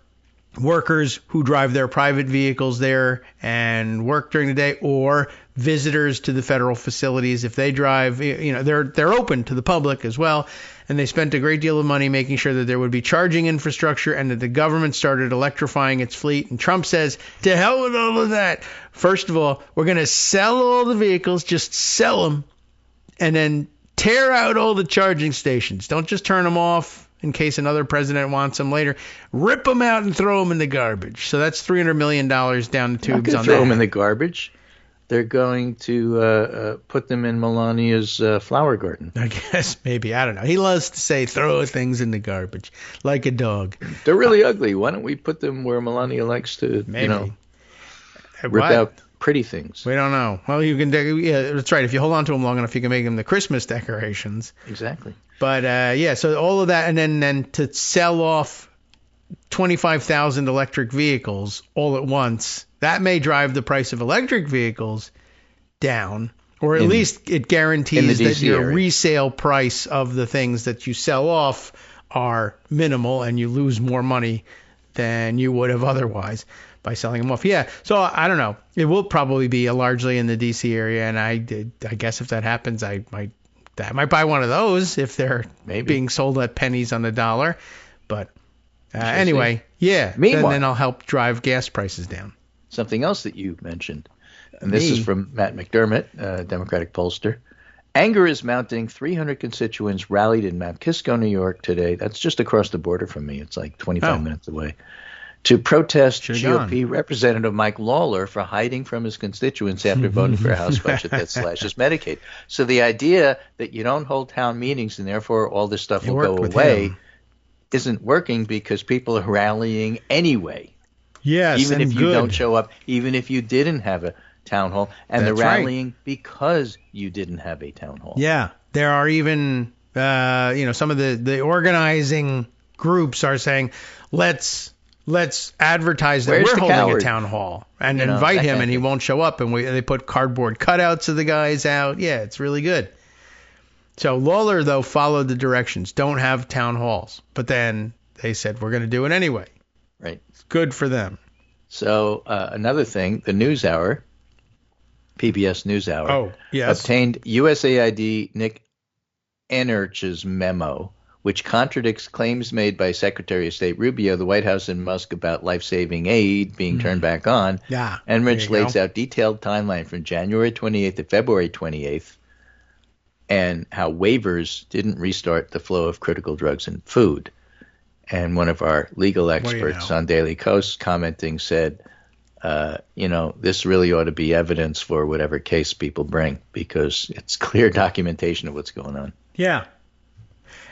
workers who drive their private vehicles there and work during the day, or visitors to the federal facilities. If they drive, they're open to the public as well. And they spent a great deal of money making sure that there would be charging infrastructure, and that the government started electrifying its fleet. And Trump says, to hell with all of that. First of all, we're going to sell all the vehicles, just sell them, and then tear out all the charging stations. Don't just turn them off in case another president wants them later. Rip them out and throw them in the garbage. So that's $300 million down the tubes on that. Throw them in the garbage. They're going to put them in Melania's flower garden. I guess, maybe. I don't know. He loves to say, throw things in the garbage, like a dog. They're really ugly. Why don't we put them where Melania likes to, rip out pretty things? We don't know. Well, you can. Yeah, that's right. If you hold on to them long enough, you can make them the Christmas decorations. Exactly. But so all of that, and then to sell off 25,000 electric vehicles all at once, that may drive the price of electric vehicles down, or at least it guarantees that your resale price of the things that you sell off are minimal, and you lose more money than you would have otherwise by selling them off. Yeah, so I don't know. It will probably be largely in the D.C. area, and I guess if that happens, I might buy one of those if they're being sold at pennies on the dollar. But anyway, yeah, then I'll help drive gas prices down. Something else that you mentioned, and this is from Matt McDermott, Democratic pollster. Anger is mounting. 300 constituents rallied in Mount Kisco, New York today. That's just across the border from me. It's like 25 minutes away. To protest GOP Representative Mike Lawler for hiding from his constituents after voting for a House budget that slashes Medicaid. So the idea that you don't hold town meetings and therefore all this stuff will go away isn't working, because people are rallying anyway. Yes, even if you don't show up, even if you didn't have a town hall, and they're rallying because you didn't have a town hall. Yeah, there are even some of the organizing groups are saying, let's advertise that we're holding a town hall and invite him, and he won't show up, and they put cardboard cutouts of the guys out. Yeah, it's really good. So Lawler, though, followed the directions. Don't have town halls. But then they said, we're going to do it anyway. Right. It's good for them. So another thing, the NewsHour, PBS NewsHour, obtained USAID Nick Enerch's memo, which contradicts claims made by Secretary of State Rubio, the White House, and Musk about life-saving aid being turned back on. Yeah. Enrich lays out detailed timeline from January 28th to February 28th, and how waivers didn't restart the flow of critical drugs and food. And one of our legal experts on Daily Kos commenting said, this really ought to be evidence for whatever case people bring, because it's clear documentation of what's going on. Yeah.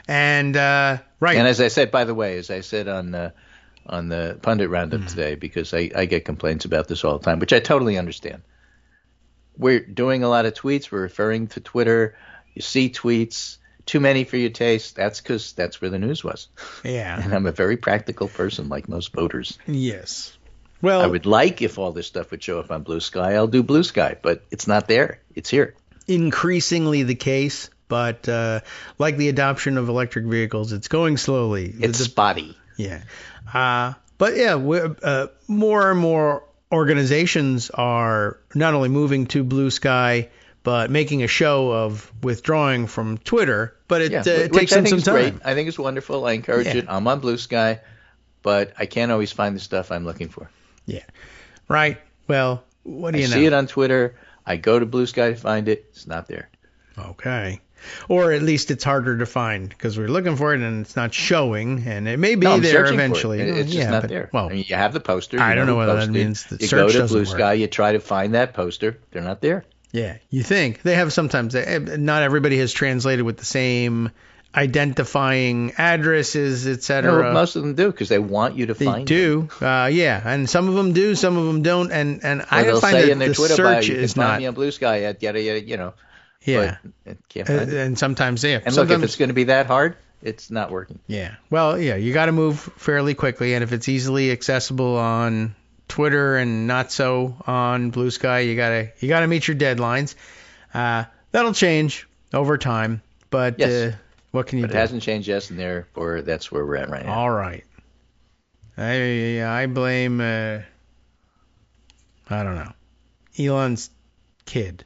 And right. And as I said, by the way, on the pundit roundup today, because I get complaints about this all the time, which I totally understand. We're doing a lot of tweets. We're referring to Twitter. You see tweets, too many for your taste. That's because that's where the news was. Yeah. And I'm a very practical person, like most voters. Yes. Well, I would like if all this stuff would show up on Blue Sky. I'll do Blue Sky, but it's not there. It's here. Increasingly the case, but like the adoption of electric vehicles, it's going slowly. It's spotty. Yeah. But yeah, more and more organizations are not only moving to Blue Sky, but making a show of withdrawing from Twitter. But it takes them some time. Great. I think it's wonderful. I encourage it. I'm on Blue Sky, but I can't always find the stuff I'm looking for. Yeah. Right. Well, what do you I know? see it on Twitter. I go to Blue Sky to find it. It's not there. Okay. Or at least it's harder to find because we're looking for it and it's not showing, and it may be No, I'm there searching eventually. For it. It's just not there. Well, I mean, you have the poster. I don't know whether that posted. means the you search go to doesn't Blue work. Sky. You try to find that poster. They're not there. Yeah, you think they have sometimes. Not everybody has translated with the same identifying addresses, etc. No, most of them do because they want you to find They them. do, yeah, and some of them do, some of them don't, and I They'll find say that in their the Twitter bio, search you can is find not. me on Blue Sky at yada yada, you know. Yeah, But can't find it. and sometimes yeah. And look, if it's going to be that hard, it's not working. Yeah. Well, yeah, you got to move fairly quickly, and if it's easily accessible on Twitter and not so on Blue Sky, you gotta meet your deadlines. That'll change over time, but Yes. what can you But do? it hasn't changed yet, and therefore that's where we're at right now. All right. I blame I don't know, Elon's kid.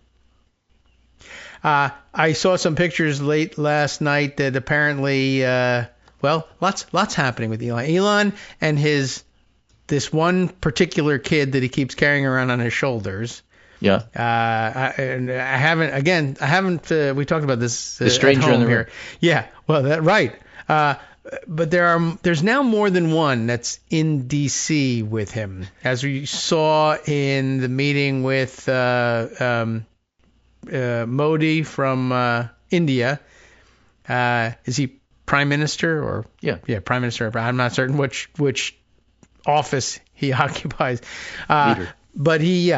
I saw some pictures late last night that apparently, lots happening with Elon. Elon and this one particular kid that he keeps carrying around on his shoulders. Yeah. I haven't. We talked about this. The stranger at home in the here. room. Yeah. Well, right. But there's now more than one that's in D.C. with him, as we saw in the meeting with Modi from India. Is he prime minister or? Yeah. Prime minister. I'm not certain which office he occupies. Leader. But he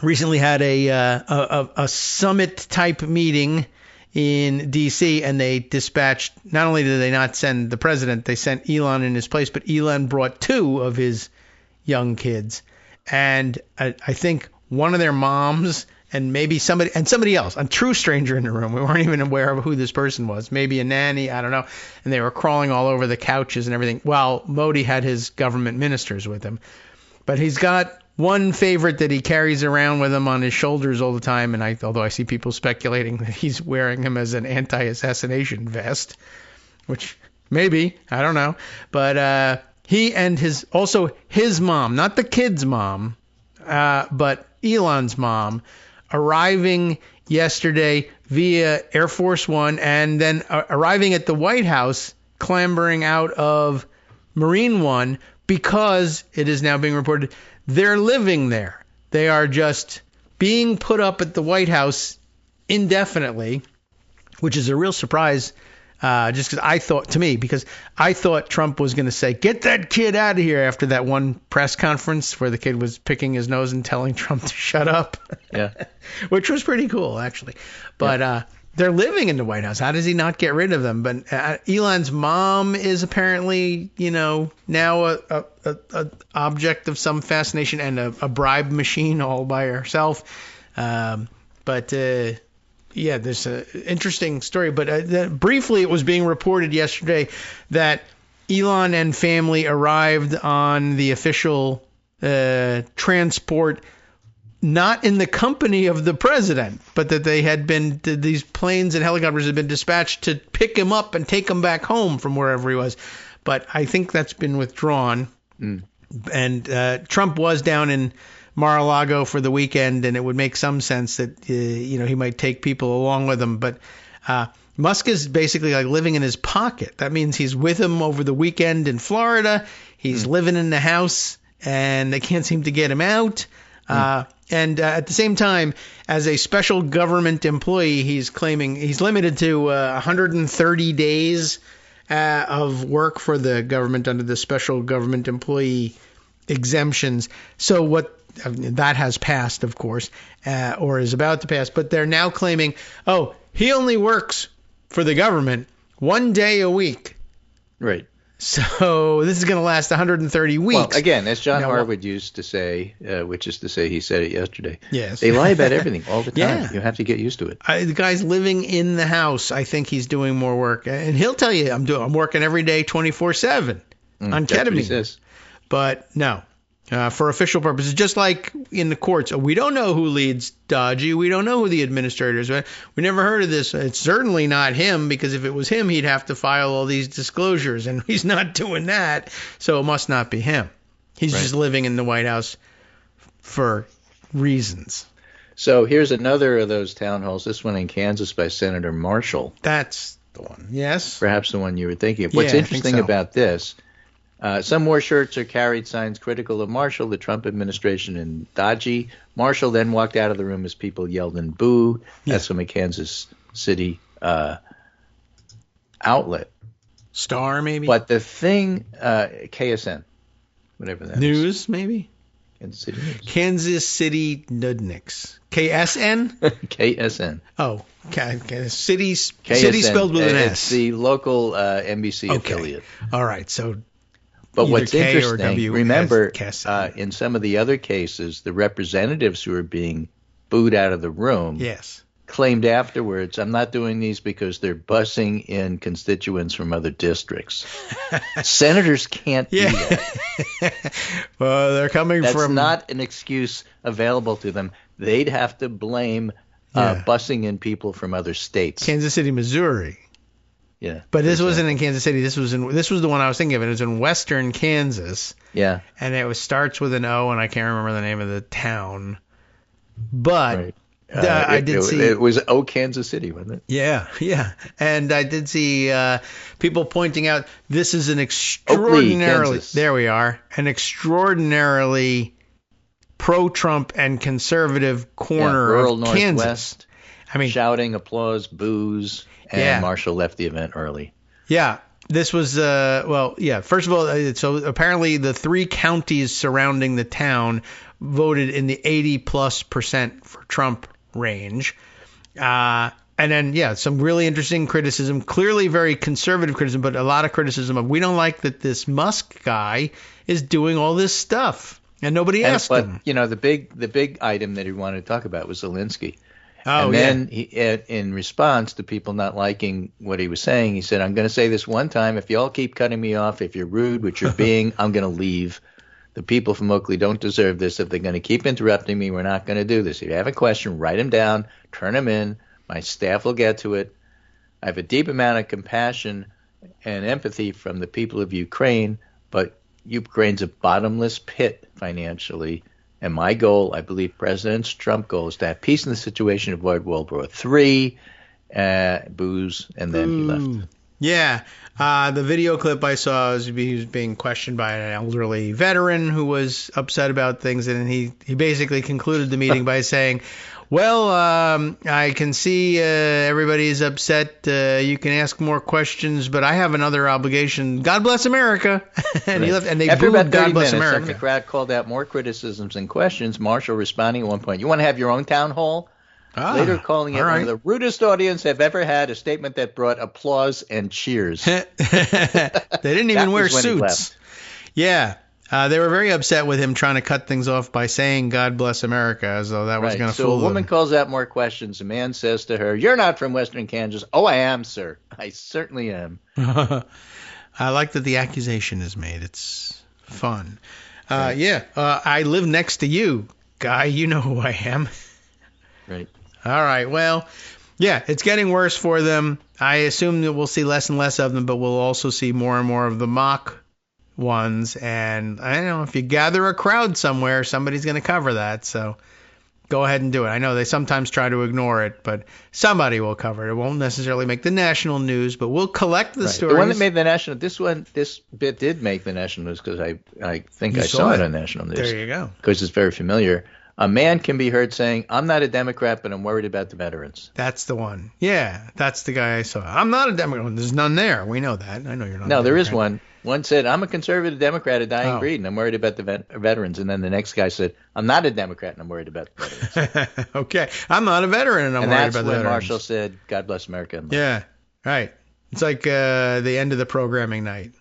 recently had a summit type meeting in D.C. and they dispatched. Not only did they not send the president, they sent Elon in his place, but Elon brought two of his young kids, and I think one of their moms. And maybe somebody else, a true stranger in the room. We weren't even aware of who this person was. Maybe a nanny, I don't know. And they were crawling all over the couches and everything. While Modi had his government ministers with him. But he's got one favorite that he carries around with him on his shoulders all the time. And although I see people speculating that he's wearing him as an anti-assassination vest, which maybe, I don't know. But he and his mom, not the kid's mom, but Elon's mom, arriving yesterday via Air Force One and then arriving at the White House, clambering out of Marine One because it is now being reported they're living there. They are just being put up at the White House indefinitely, which is a real surprise. Just because I thought Trump was going to say, get that kid out of here after that one press conference where the kid was picking his nose and telling Trump to shut up. Yeah. Which was pretty cool, actually. But they're living in the White House. How does he not get rid of them? But Elon's mom is apparently, now a object of some fascination and a bribe machine all by herself. Yeah, there's an interesting story, but briefly it was being reported yesterday that Elon and family arrived on the official transport not in the company of the president, but that these planes and helicopters had been dispatched to pick him up and take him back home from wherever he was. But I think that's been withdrawn. And Trump was down in Mar-a-Lago for the weekend, and it would make some sense that he might take people along with him. But Musk is basically like living in his pocket. That means he's with him over the weekend in Florida. He's living in the house, and they can't seem to get him out. And at the same time, as a special government employee, he's claiming he's limited to 130 days of work for the government under the special government employee exemptions. So that has passed, of course, or is about to pass. But they're now claiming, he only works for the government 1 day a week. Right. So this is going to last 130 weeks. Well, again, as John Harwood used to say, which is to say he said it yesterday, yes. They lie about everything all the time. Yeah. You have to get used to it. The guy's living in the house. I think he's doing more work. And he'll tell you, I'm working every day 24/7 on That's ketamine. what he says. But no. For official purposes, just like in the courts, we don't know who leads Dodgy. We don't know who the administrators are. We never heard of this. It's certainly not him, because if it was him, he'd have to file all these disclosures, and he's not doing that, so it must not be him. He's just living in the White House for reasons. So here's another of those town halls, this one in Kansas by Senator Marshall. That's the one, yes. Perhaps the one you were thinking of. What's interesting about this, some more shirts are carried, signs critical of Marshall, the Trump administration, and dodgy. Marshall then walked out of the room as people yelled and boo. That's from a Kansas City outlet. Star, maybe? But the thing, KSN, whatever that News, is. Maybe? Kansas City News. Kansas City Nudniks. KSN? KSN. Oh, City KSN. spelled with an S. It's the local NBC affiliate. All right, so but what's K interesting, or W remember, KSN. in some of the other cases, the representatives who are being booed out of the room claimed afterwards, I'm not doing these because they're busing in constituents from other districts. Senators can't do that. Well, they're coming That's from... not an excuse available to them. They'd have to blame busing in people from other states. Kansas City, Missouri. Yeah. But this wasn't in Kansas City. This was the one I was thinking of. It was in western Kansas. Yeah. And it starts with an O, and I can't remember the name of the town. But I did see... It was Kansas City, wasn't it? Yeah. And I did see people pointing out this is an extraordinarily... There we are. An extraordinarily pro-Trump and conservative corner rural of Kansas. Northwest, I mean, shouting, applause, boos, and Marshall left the event early. Yeah. This was, first of all, so apparently the 3 counties surrounding the town voted in the 80+% for Trump range. And then, some really interesting criticism, clearly very conservative criticism, but a lot of criticism of, we don't like that this Musk guy is doing all this stuff. And nobody asked him. But, the big item that he wanted to talk about was Zelenskyy. Oh, and then he, in response to people not liking what he was saying, he said, I'm going to say this one time. If you all keep cutting me off, if you're rude, which you're being, I'm going to leave. The people from Oakley don't deserve this. If they're going to keep interrupting me, we're not going to do this. If you have a question, write them down, turn them in. My staff will get to it. I have a deep amount of compassion and empathy from the people of Ukraine, but Ukraine's a bottomless pit financially. And my goal, I believe President Trump's goal, is to have peace in the situation, avoid World War III, booze, and then he left. Yeah. The video clip I saw was he was being questioned by an elderly veteran who was upset about things, and he basically concluded the meeting by saying, well, I can see everybody's upset. You can ask more questions, but I have another obligation. God bless America. And he left, and they After booed about 30 God bless minutes, America. some of the crowd called out more criticisms and questions. Marshall responding at one point, you want to have your own town hall? Later calling it one of the rudest audience I've ever had, a statement that brought applause and cheers. They didn't even wear suits. Yeah. They were very upset with him trying to cut things off by saying God bless America, as though that was going to fool them. So a woman calls out more questions. A man says to her, you're not from Western Kansas. Oh, I am, sir. I certainly am. I like that the accusation is made. It's fun. I live next to you, guy. You know who I am. Right. All right. Well, yeah, it's getting worse for them. I assume that we'll see less and less of them, but we'll also see more and more of the mock ones. And I don't know, if you gather a crowd somewhere, somebody's going to cover that. So go ahead and do it. I know they sometimes try to ignore it, but somebody will cover it. It won't necessarily make the national news, but we'll collect the stories. The one that made the national, this bit did make the national news because I think I saw it on national news. There you go. Because it's very familiar. A man can be heard saying, I'm not a Democrat, but I'm worried about the veterans. That's the one. Yeah, that's the guy I saw. I'm not a Democrat. There's none there. We know that. I know you're not. No, there is one. One said, I'm a conservative Democrat, a dying breed, and I'm worried about the veterans. And then the next guy said, I'm not a Democrat, and I'm worried about the veterans. Okay. I'm not a veteran, and I'm worried about the veterans. And that's when Marshall said, God bless America. Yeah, right. It's like the end of the programming night.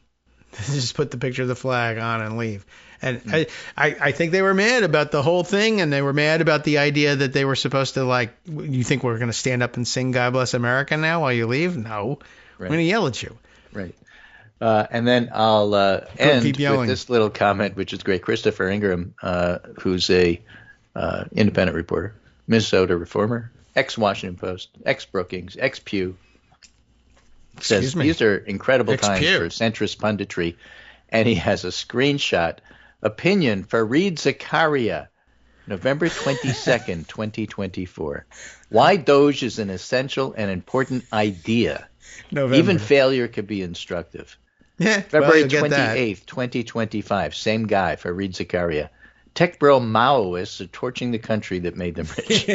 Just put the picture of the flag on and leave. And I think they were mad about the whole thing, and they were mad about the idea that they were supposed to, like, you think we're going to stand up and sing God Bless America now while you leave? No. Right. I'm going to yell at you. Right. And then I'll end with this little comment, which is great. Christopher Ingram, who's a independent reporter, Minnesota reformer, ex-Washington Post, ex-Brookings, ex-Pew, says these are incredible times for centrist punditry. And he has a screenshot. Opinion, Fareed Zakaria, November 22nd, 2024. Why Doge is an essential and important idea. November. Even failure could be instructive. Yeah, February well, 28th, 2025. Same guy, Fareed Zakaria. Tech bro Maoists are torching the country that made them rich.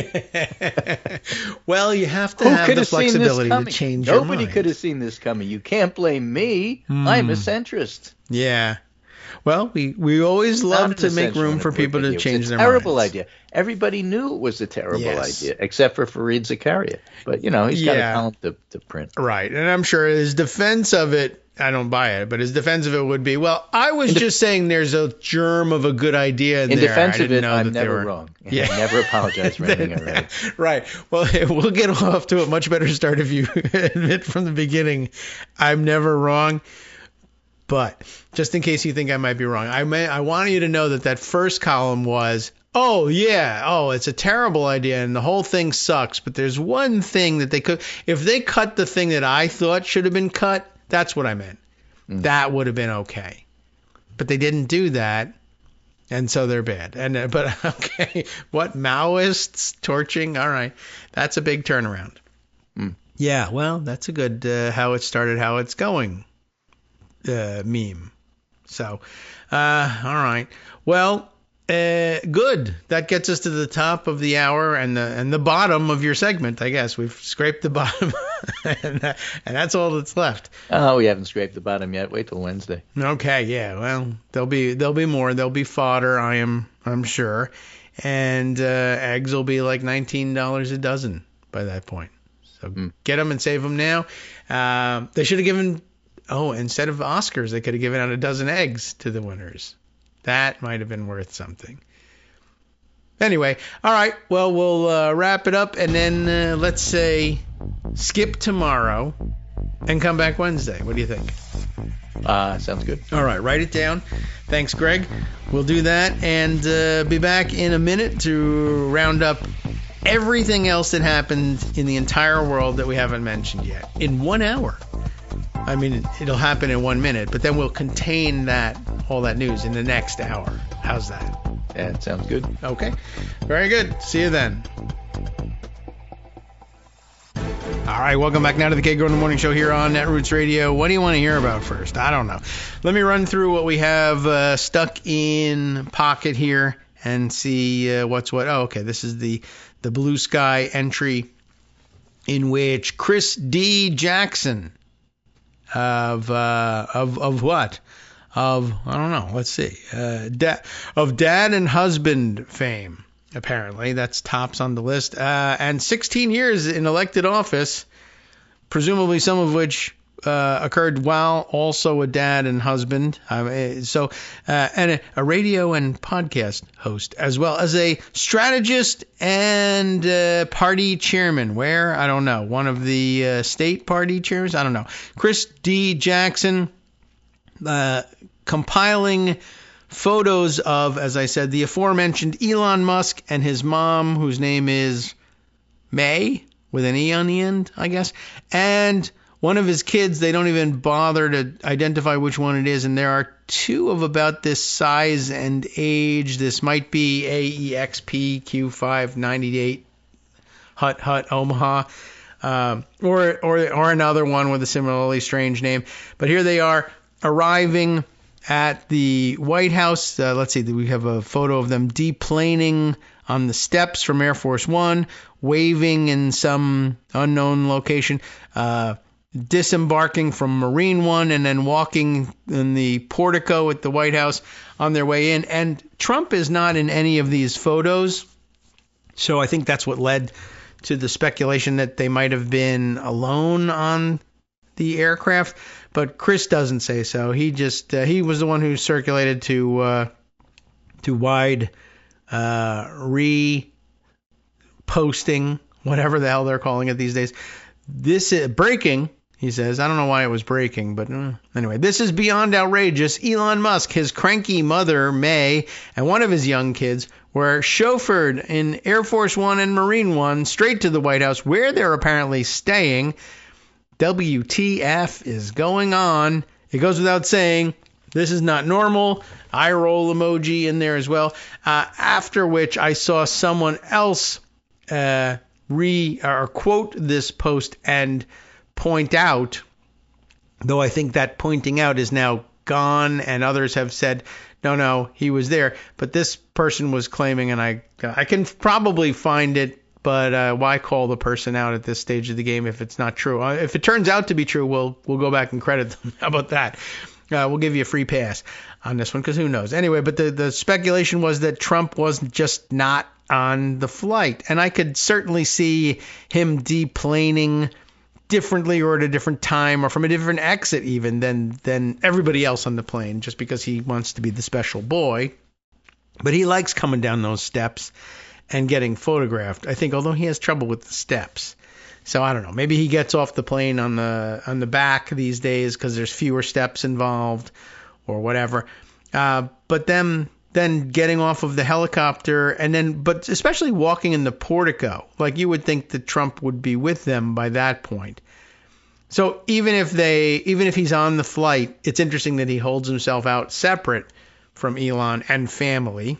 Well, you have to have the flexibility to change your mind. Nobody could have seen this coming. You can't blame me. I'm a centrist. Yeah. Well, we always love to make room for people to change their minds. Terrible idea. Everybody knew it was a terrible idea, except for Fareed Zakaria. But, he's got a talent to print. Right. And I'm sure his defense of it, I don't buy it, but his defense of it would be, well, I was just saying there's a germ of a good idea in there. In defense of it, I'm never wrong. Yeah. I never apologize for anything I read. Right. Well, we'll get off to a much better start if you admit from the beginning, I'm never wrong. But just in case you think I might be wrong, I want you to know that first column was, it's a terrible idea and the whole thing sucks. But there's one thing that if they cut the thing that I thought should have been cut, that's what I meant. That would have been okay. But they didn't do that. And so they're bad. But okay, what, Maoists torching? All right. That's a big turnaround. Yeah, well, that's a good how it started, how it's going meme. So, all right. Well, good. That gets us to the top of the hour and the bottom of your segment, I guess. We've scraped the bottom, and that's all that's left. Oh, we haven't scraped the bottom yet. Wait till Wednesday. Okay, yeah. Well, there'll be more. There'll be fodder, I'm sure. And eggs will be like $19 a dozen by that point. So get them and save them now. They should have given... instead of Oscars, they could have given out a dozen eggs to the winners. That might have been worth something. Anyway, all right. Well, we'll wrap it up and then let's say skip tomorrow and come back Wednesday. What do you think? Sounds good. All right. Write it down. Thanks, Greg. We'll do that and be back in a minute to round up everything else that happened in the entire world that we haven't mentioned yet in 1 hour. I mean, it'll happen in 1 minute, but then we'll contain all that news in the next hour. How's that? Yeah, it sounds good. Okay. Very good. See you then. All right, welcome back now to the Kagro in the Morning Show here on Netroots Radio. What do you want to hear about first? I don't know. Let me run through what we have stuck in pocket here and see what's what. Oh, okay. This is the Blue Sky entry in which Chris D. Jackson of what? Of, I don't know. Let's see. Of dad and husband fame, apparently. That's tops on the list. And 16 years in elected office, presumably some of which occurred while also a dad and husband. And a radio and podcast host, as well as a strategist and party chairman. Where? I don't know. One of the state party chairs? I don't know. Chris D. Jackson compiling photos of, as I said, the aforementioned Elon Musk and his mom, whose name is May, with an E on the end, I guess, and one of his kids. They don't even bother to identify which one it is, and there are two of about this size and age. This might be AEXP Q598 Hut Omaha, or another one with a similarly strange name. But here they are arriving at the White House. Let's see, we have a photo of them deplaning on the steps from Air Force One, waving in some unknown location, disembarking from Marine One, and then walking in the portico at the White House on their way in. And Trump is not in any of these photos, so I think that's what led to the speculation that they might have been alone on the aircraft. But Chris doesn't say so. He just he was the one who circulated to wide reposting, whatever the hell they're calling it these days. This is breaking, he says. I don't know why it was breaking, but anyway, this is beyond outrageous. Elon Musk, his cranky mother, May, and one of his young kids were chauffeured in Air Force One and Marine One straight to the White House, where they're apparently staying. WTF is going on? It goes without saying This is not normal. Eye roll emoji in there as well. After which I saw someone else quote this post and point out, though I think that pointing out is now gone, and others have said, no, he was there. But this person was claiming, and I can probably find it, but why call the person out at this stage of the game if it's not true? If it turns out to be true, we'll go back and credit them. How about that? We'll give you a free pass on this one, because who knows? Anyway, but the speculation was that Trump was just not on the flight. And I could certainly see him deplaning differently or at a different time or from a different exit even than everybody else on the plane, just because he wants to be the special boy. But he likes coming down those steps and getting photographed, I think, although he has trouble with the steps. So I don't know. Maybe he gets off the plane on the back these days because there's fewer steps involved or whatever. But then getting off of the helicopter but especially walking in the portico, like you would think that Trump would be with them by that point. So even if he's on the flight, it's interesting that he holds himself out separate from Elon and family.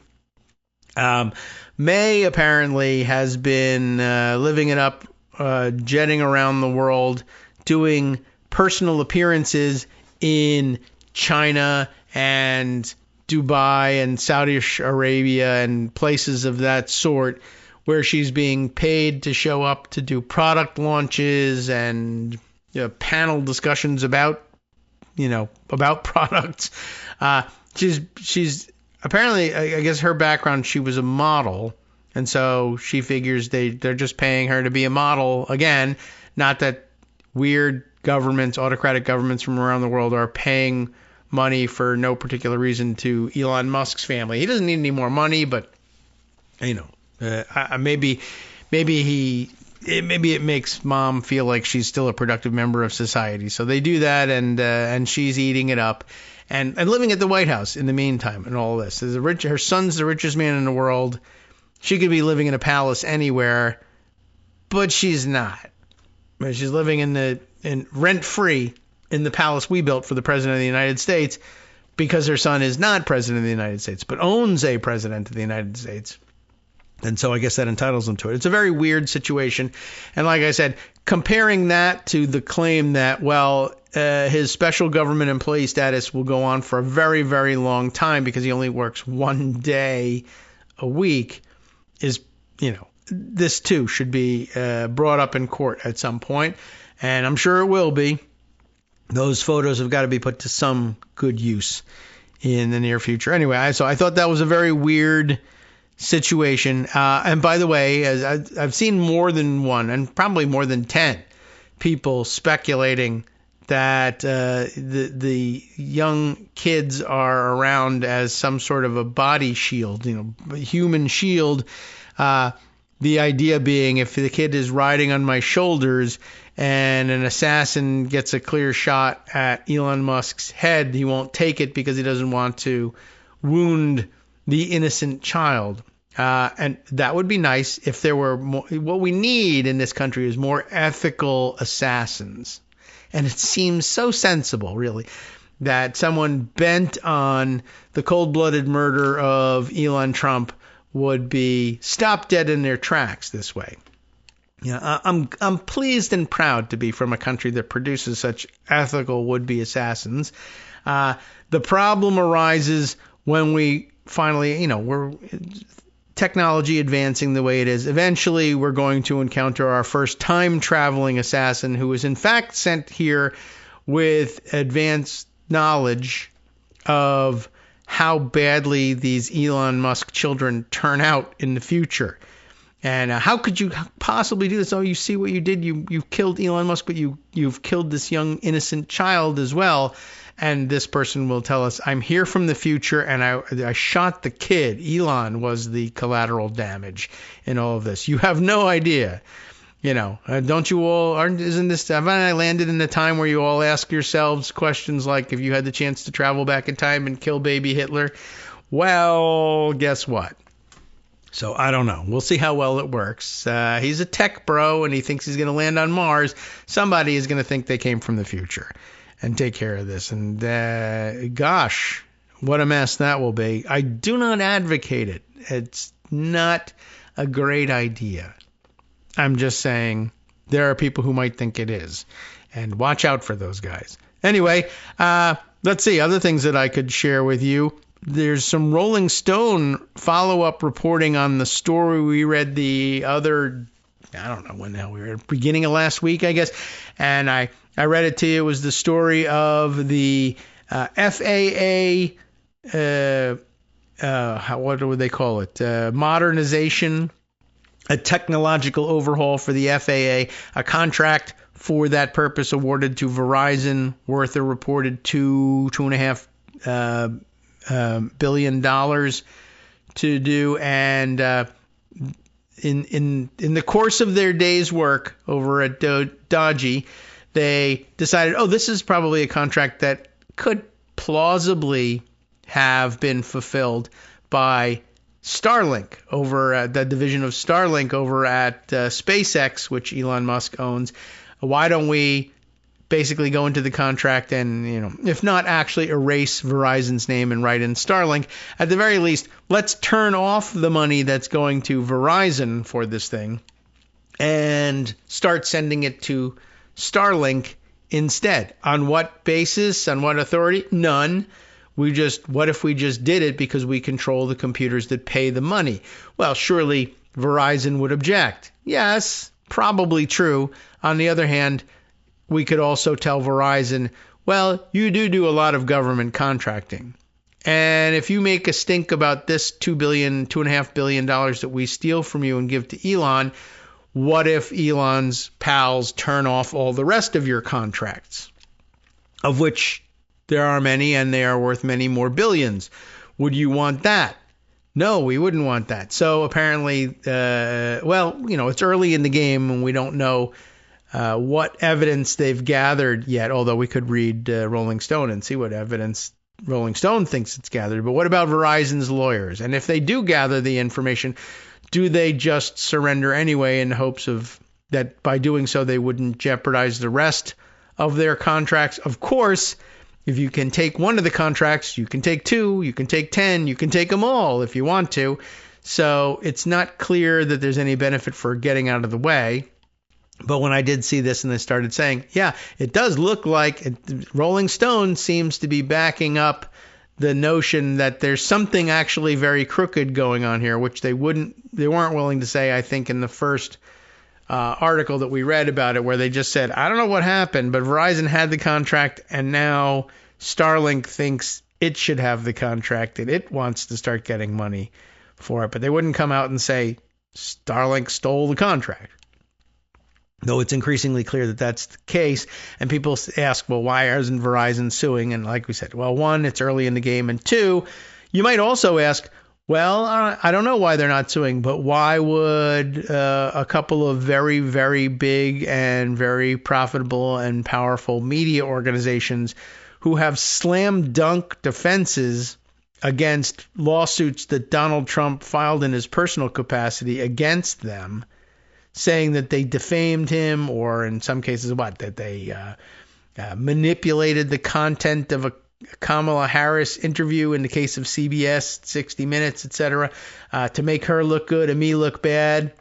May apparently has been living it up, jetting around the world, doing personal appearances in China and Dubai and Saudi Arabia and places of that sort, where she's being paid to show up to do product launches and panel discussions about products. She's apparently, I guess her background, she was a model, and so she figures they're just paying her to be a model again. Not that weird governments, autocratic governments from around the world are paying money for no particular reason to Elon Musk's family. He doesn't need any more money, but maybe it makes mom feel like she's still a productive member of society. So they do that, and she's eating it up and living at the White House in the meantime and all this. Her son's the richest man in the world. She could be living in a palace anywhere, but she's not. She's living in rent-free in the palace we built for the President of the United States, because her son is not President of the United States, but owns a President of the United States. And so I guess that entitles him to it. It's a very weird situation. And like I said, comparing that to the claim that, his special government employee status will go on for a very, very long time because he only works one day a week is, this too should be brought up in court at some point. And I'm sure it will be. Those photos have got to be put to some good use in the near future. Anyway, so I thought that was a very weird situation. And by the way, as I've seen more than one and probably more than 10 people speculating that the young kids are around as some sort of a body shield, a human shield. The idea being, if the kid is riding on my shoulders and an assassin gets a clear shot at Elon Musk's head, he won't take it because he doesn't want to wound the innocent child. And that would be nice if there were more. What we need in this country is more ethical assassins. And it seems so sensible, really, that someone bent on the cold-blooded murder of Elon Trump would be stopped dead in their tracks this way. I'm pleased and proud to be from a country that produces such ethical would-be assassins. The problem arises when we finally, we're technology advancing the way it is. Eventually, we're going to encounter our first time-traveling assassin who is in fact sent here with advanced knowledge of how badly these Elon Musk children turn out in the future. And how could you possibly do this? Oh, you see what you did? You killed Elon Musk, but you've killed this young innocent child as well. And this person will tell us, I'm here from the future, and I shot the kid. Elon was the collateral damage in all of this. You have no idea. Don't you all? Haven't I landed in the time where you all ask yourselves questions like, if you had the chance to travel back in time and kill baby Hitler? Well, guess what? So I don't know. We'll see how well it works. He's a tech bro, and he thinks he's going to land on Mars. Somebody is going to think they came from the future. and take care of this. And gosh, what a mess that will be. I do not advocate it. It's not a great idea. I'm just saying there are people who might think it is. And watch out for those guys. Anyway, let's see. Other things that I could share with you. There's some Rolling Stone follow-up reporting on the story we read the other, I don't know when the hell we read, beginning of last week, I guess. And I read it to you. It was the story of the FAA, what would they call it? Modernization, a technological overhaul for the FAA, a contract for that purpose awarded to Verizon worth a reported $2.5 billion to do. And in the course of their day's work over at Dodgy, they decided, this is probably a contract that could plausibly have been fulfilled by Starlink over at the division of Starlink over at SpaceX, which Elon Musk owns. Why don't we basically go into the contract and, if not actually erase Verizon's name and write in Starlink, at the very least, let's turn off the money that's going to Verizon for this thing and start sending it to Starlink instead. On what basis? On what authority? None. What if we just did it because we control the computers that pay the money? Well, surely Verizon would object. Yes, probably true. On the other hand, we could also tell Verizon, well, you do a lot of government contracting. And if you make a stink about this $2.5 billion that we steal from you and give to Elon, what if Elon's pals turn off all the rest of your contracts, of which there are many and they are worth many more billions? Would you want that? No, we wouldn't want that. So apparently, it's early in the game and we don't know what evidence they've gathered yet, although we could read Rolling Stone and see what evidence Rolling Stone thinks it's gathered. But what about Verizon's lawyers? And if they do gather the information, do they just surrender anyway in hopes of that by doing so they wouldn't jeopardize the rest of their contracts? Of course, if you can take one of the contracts, you can take 2, you can take 10, you can take them all if you want to. So it's not clear that there's any benefit for getting out of the way. But when I did see this and they started saying, yeah, it does look like Rolling Stone seems to be backing up the notion that there's something actually very crooked going on here, which they weren't willing to say, I think, in the first article that we read about it, where they just said, I don't know what happened, but Verizon had the contract and now Starlink thinks it should have the contract and it wants to start getting money for it. But they wouldn't come out and say Starlink stole the contract. Though it's increasingly clear that that's the case. And people ask, well, why isn't Verizon suing? And like we said, well, 1, it's early in the game. And 2, you might also ask, well, I don't know why they're not suing, but why would a couple of very, very big and very profitable and powerful media organizations who have slam dunk defenses against lawsuits that Donald Trump filed in his personal capacity against them, saying that they defamed him, or in some cases, that they manipulated the content of a Kamala Harris interview in the case of CBS, 60 Minutes, etc., to make her look good and me look bad,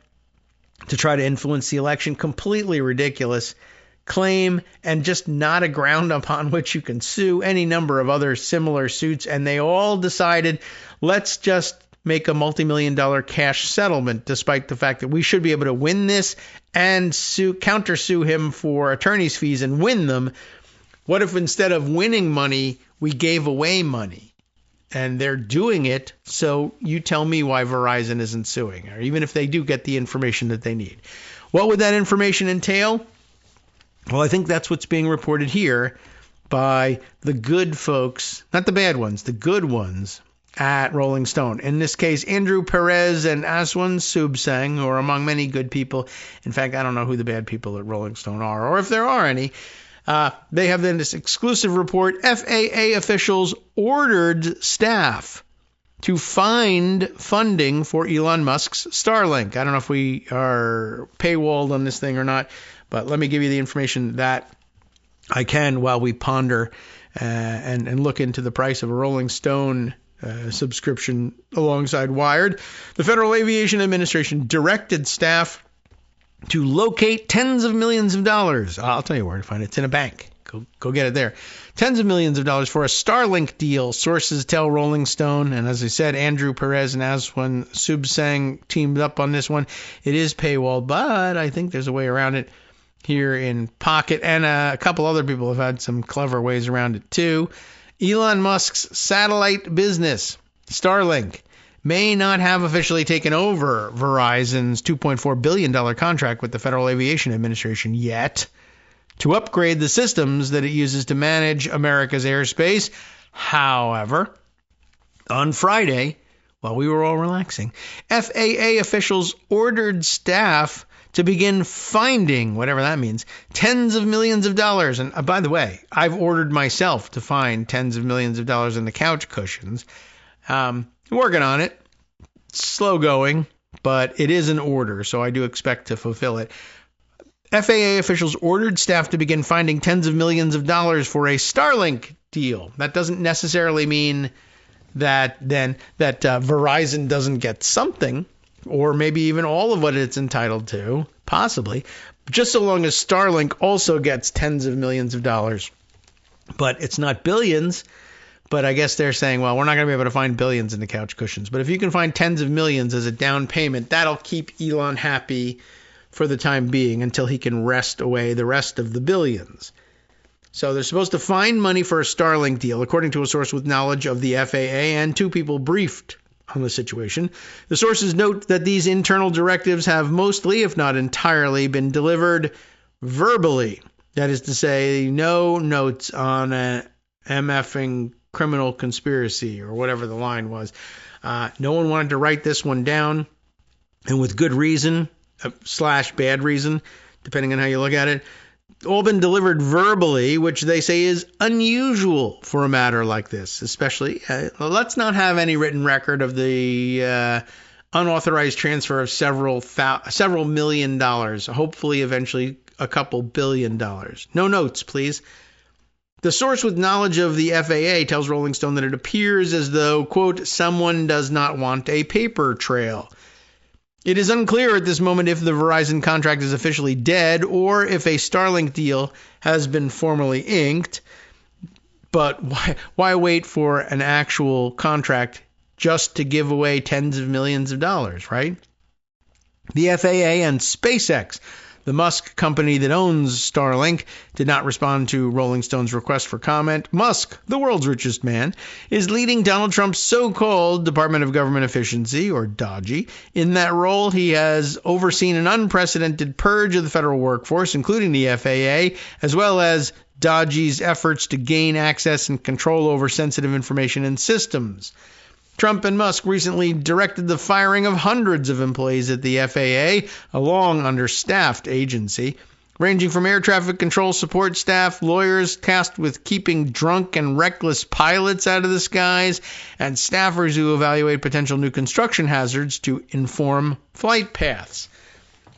to try to influence the election. Completely ridiculous claim and just not a ground upon which you can sue. Any number of other similar suits, and they all decided, let's just make a multi-million-dollar cash settlement, despite the fact that we should be able to win this and countersue him for attorney's fees and win them. What if instead of winning money, we gave away money? And they're doing it, so you tell me why Verizon isn't suing, or even if they do get the information that they need. What would that information entail? Well, I think that's what's being reported here by the good folks, not the bad ones, the good ones at Rolling Stone. In this case, Andrew Perez and Aswan Subsang, who are among many good people. In fact, I don't know who the bad people at Rolling Stone are, or if there are any. They have then this exclusive report. FAA officials ordered staff to find funding for Elon Musk's Starlink. I don't know if we are paywalled on this thing or not, but let me give you the information that I can, while we ponder and look into the price of a Rolling Stone subscription alongside Wired, the Federal Aviation Administration directed staff to locate tens of millions of dollars. I'll tell you where to find it. It's in a bank. Go get it there. Tens of millions of dollars for a Starlink deal, sources tell Rolling Stone. And as I said, Andrew Perez and Aswan Subsang teamed up on this one. It is paywalled, but I think there's a way around it here in Pocket. And a couple other people have had some clever ways around it too. Elon Musk's satellite business, Starlink, may not have officially taken over Verizon's $2.4 billion contract with the Federal Aviation Administration yet to upgrade the systems that it uses to manage America's airspace. However, on Friday, while we were all relaxing, FAA officials ordered staff to begin finding, whatever that means, tens of millions of dollars. And by the way, I've ordered myself to find tens of millions of dollars in the couch cushions. Working on it. Slow going, but it is an order, so I do expect to fulfill it. FAA officials ordered staff to begin finding tens of millions of dollars for a Starlink deal. That doesn't necessarily mean that Verizon doesn't get something, or maybe even all of what it's entitled to, possibly, just so long as Starlink also gets tens of millions of dollars. But it's not billions. But I guess they're saying, well, we're not going to be able to find billions in the couch cushions. But if you can find tens of millions as a down payment, that'll keep Elon happy for the time being until he can wrest away the rest of the billions. So they're supposed to find money for a Starlink deal, according to a source with knowledge of the FAA and two people briefed on the situation. The sources note that these internal directives have mostly, if not entirely, been delivered verbally. That is to say, no notes on a MFing criminal conspiracy or whatever the line was. No one wanted to write this one down, and with good reason / bad reason, depending on how you look at it. All been delivered verbally, which they say is unusual for a matter like this, especially. Let's not have any written record of the unauthorized transfer of several million dollars, hopefully eventually a couple $billion. No notes, please. The source with knowledge of the FAA tells Rolling Stone that it appears as though, quote, someone does not want a paper trail. It is unclear at this moment if the Verizon contract is officially dead or if a Starlink deal has been formally inked. But why wait for an actual contract just to give away tens of millions of dollars, right? The FAA and SpaceX, the Musk company that owns Starlink, did not respond to Rolling Stone's request for comment. Musk, the world's richest man, is leading Donald Trump's so-called Department of Government Efficiency, or DOGE. In that role, he has overseen an unprecedented purge of the federal workforce, including the FAA, as well as DOGE's efforts to gain access and control over sensitive information and systems. Trump and Musk recently directed the firing of hundreds of employees at the FAA, a long understaffed agency, ranging from air traffic control support staff, lawyers tasked with keeping drunk and reckless pilots out of the skies, and staffers who evaluate potential new construction hazards to inform flight paths.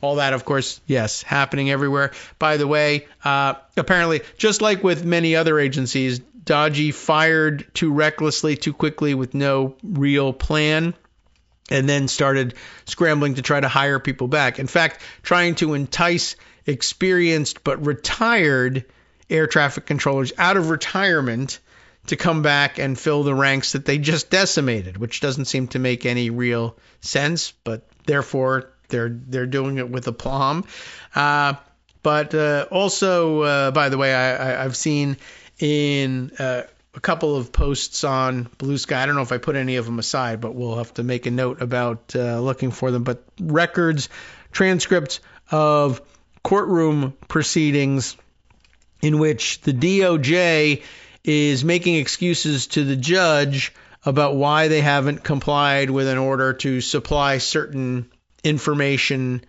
All that, of course, yes, happening everywhere. By the way, apparently, just like with many other agencies, DOGE fired too recklessly, too quickly, with no real plan, and then started scrambling to try to hire people back. In fact, trying to entice experienced but retired air traffic controllers out of retirement to come back and fill the ranks that they just decimated, which doesn't seem to make any real sense, but therefore they're doing it with aplomb. But also, by the way, I've seen in a couple of posts on Blue Sky. I don't know if I put any of them aside, but we'll have to make a note about looking for them. But records, transcripts of courtroom proceedings in which the DOJ is making excuses to the judge about why they haven't complied with an order to supply certain information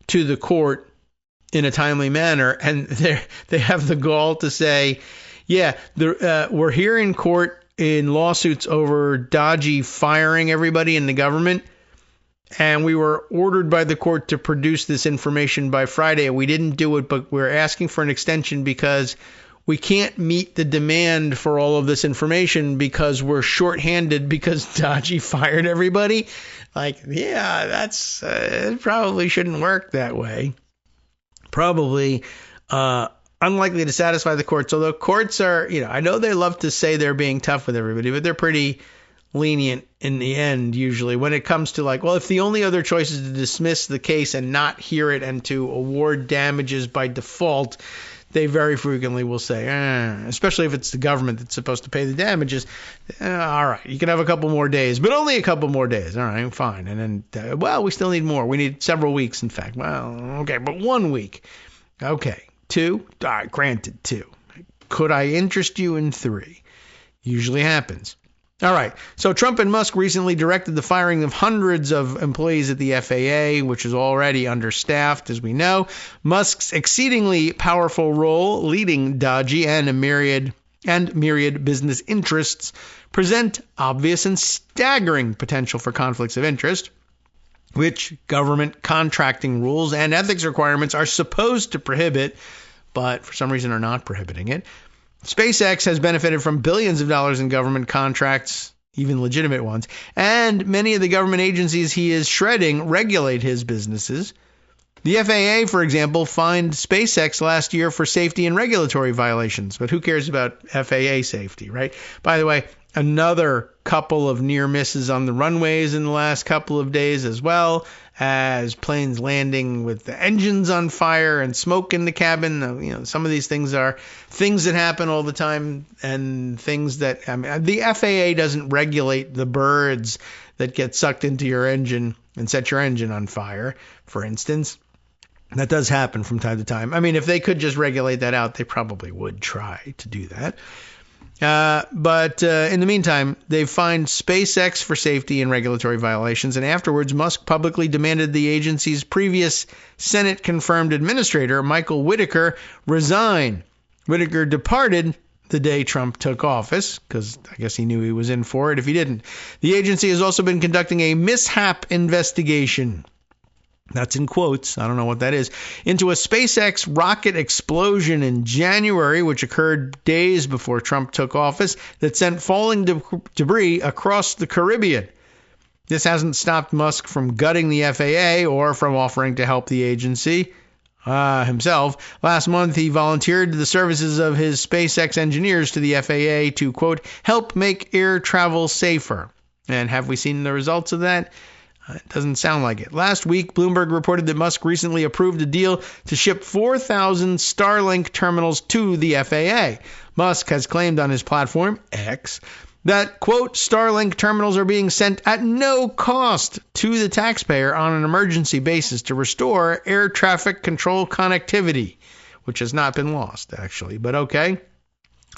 to the court in a timely manner. And they have the gall to say, yeah, we're here in court in lawsuits over DOGE firing everybody in the government, and we were ordered by the court to produce this information by Friday, and we didn't do it, but we're asking for an extension because we can't meet the demand for all of this information because we're shorthanded because Dodgy fired everybody. Like, yeah, that's it probably shouldn't work that way. Probably unlikely to satisfy the courts, although courts are, I know they love to say they're being tough with everybody, but they're pretty lenient in the end usually when it comes to like, well, if the only other choice is to dismiss the case and not hear it and to award damages by default, they very frequently will say, especially if it's the government that's supposed to pay the damages, all right, you can have a couple more days, but only a couple more days. All right, fine. And then, well, we still need more. We need several weeks, in fact. Well, okay, but 1 week. Okay, 2? All right, granted, 2. Could I interest you in 3? Usually happens. All right, so Trump and Musk recently directed the firing of hundreds of employees at the FAA, which is already understaffed, as we know. Musk's exceedingly powerful role leading Dodgy and myriad business interests present obvious and staggering potential for conflicts of interest, which government contracting rules and ethics requirements are supposed to prohibit, but for some reason are not prohibiting it. SpaceX has benefited from billions of dollars in government contracts, even legitimate ones, and many of the government agencies he is shredding regulate his businesses. The FAA, for example, fined SpaceX last year for safety and regulatory violations, but who cares about FAA safety, right? By the way, another couple of near misses on the runways in the last couple of days, as well as planes landing with the engines on fire and smoke in the cabin. Some of these things are things that happen all the time, and things that the FAA doesn't regulate the birds that get sucked into your engine and set your engine on fire, for instance. That does happen from time to time. I mean, if they could just regulate that out, they probably would try to do that. But in the meantime, they've fined SpaceX for safety and regulatory violations, and afterwards, Musk publicly demanded the agency's previous Senate-confirmed administrator, Michael Whitaker, resign. Whitaker departed the day Trump took office, because I guess he knew he was in for it if he didn't. The agency has also been conducting a mishap investigation. That's in quotes, I don't know what that is, into a SpaceX rocket explosion in January, which occurred days before Trump took office, that sent falling debris across the Caribbean. This hasn't stopped Musk from gutting the FAA or from offering to help the agency himself. Last month, he volunteered the services of his SpaceX engineers to the FAA to, quote, help make air travel safer. And have we seen the results of that? It doesn't sound like it. Last week, Bloomberg reported that Musk recently approved a deal to ship 4,000 Starlink terminals to the FAA. Musk has claimed on his platform, X, that, quote, Starlink terminals are being sent at no cost to the taxpayer on an emergency basis to restore air traffic control connectivity, which has not been lost, actually, but okay.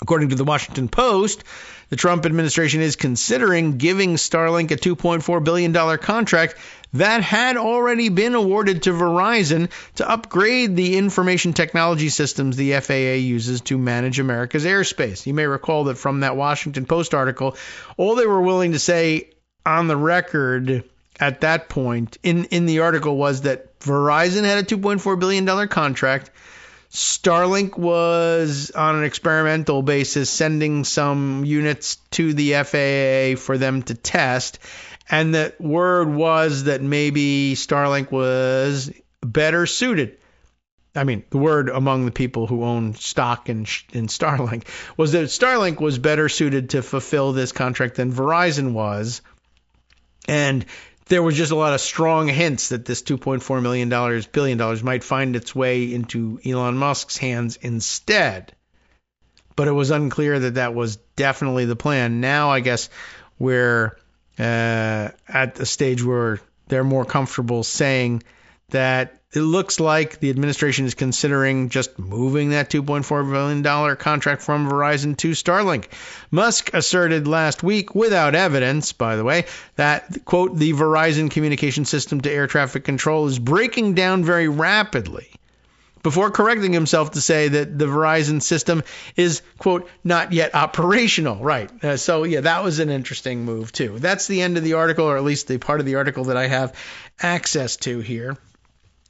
According to the Washington Post, the Trump administration is considering giving Starlink a $2.4 billion contract that had already been awarded to Verizon to upgrade the information technology systems the FAA uses to manage America's airspace. You may recall that from that Washington Post article, all they were willing to say on the record at that point in the article was that Verizon had a $2.4 billion contract. Starlink was on an experimental basis sending some units to the FAA for them to test. And the word was that maybe Starlink was better suited. I mean, the word among the people who own stock in Starlink was that Starlink was better suited to fulfill this contract than Verizon was. And there was just a lot of strong hints that this $2.4 billion might find its way into Elon Musk's hands instead. But it was unclear that that was definitely the plan. Now, I guess we're at the stage where they're more comfortable saying that it looks like the administration is considering just moving that $2.4 billion contract from Verizon to Starlink. Musk asserted last week, without evidence, by the way, that, quote, the Verizon communication system to air traffic control is breaking down very rapidly, before correcting himself to say that the Verizon system is, quote, not yet operational. Right. So, yeah, that was an interesting move, too. That's the end of the article, or at least the part of the article that I have access to here.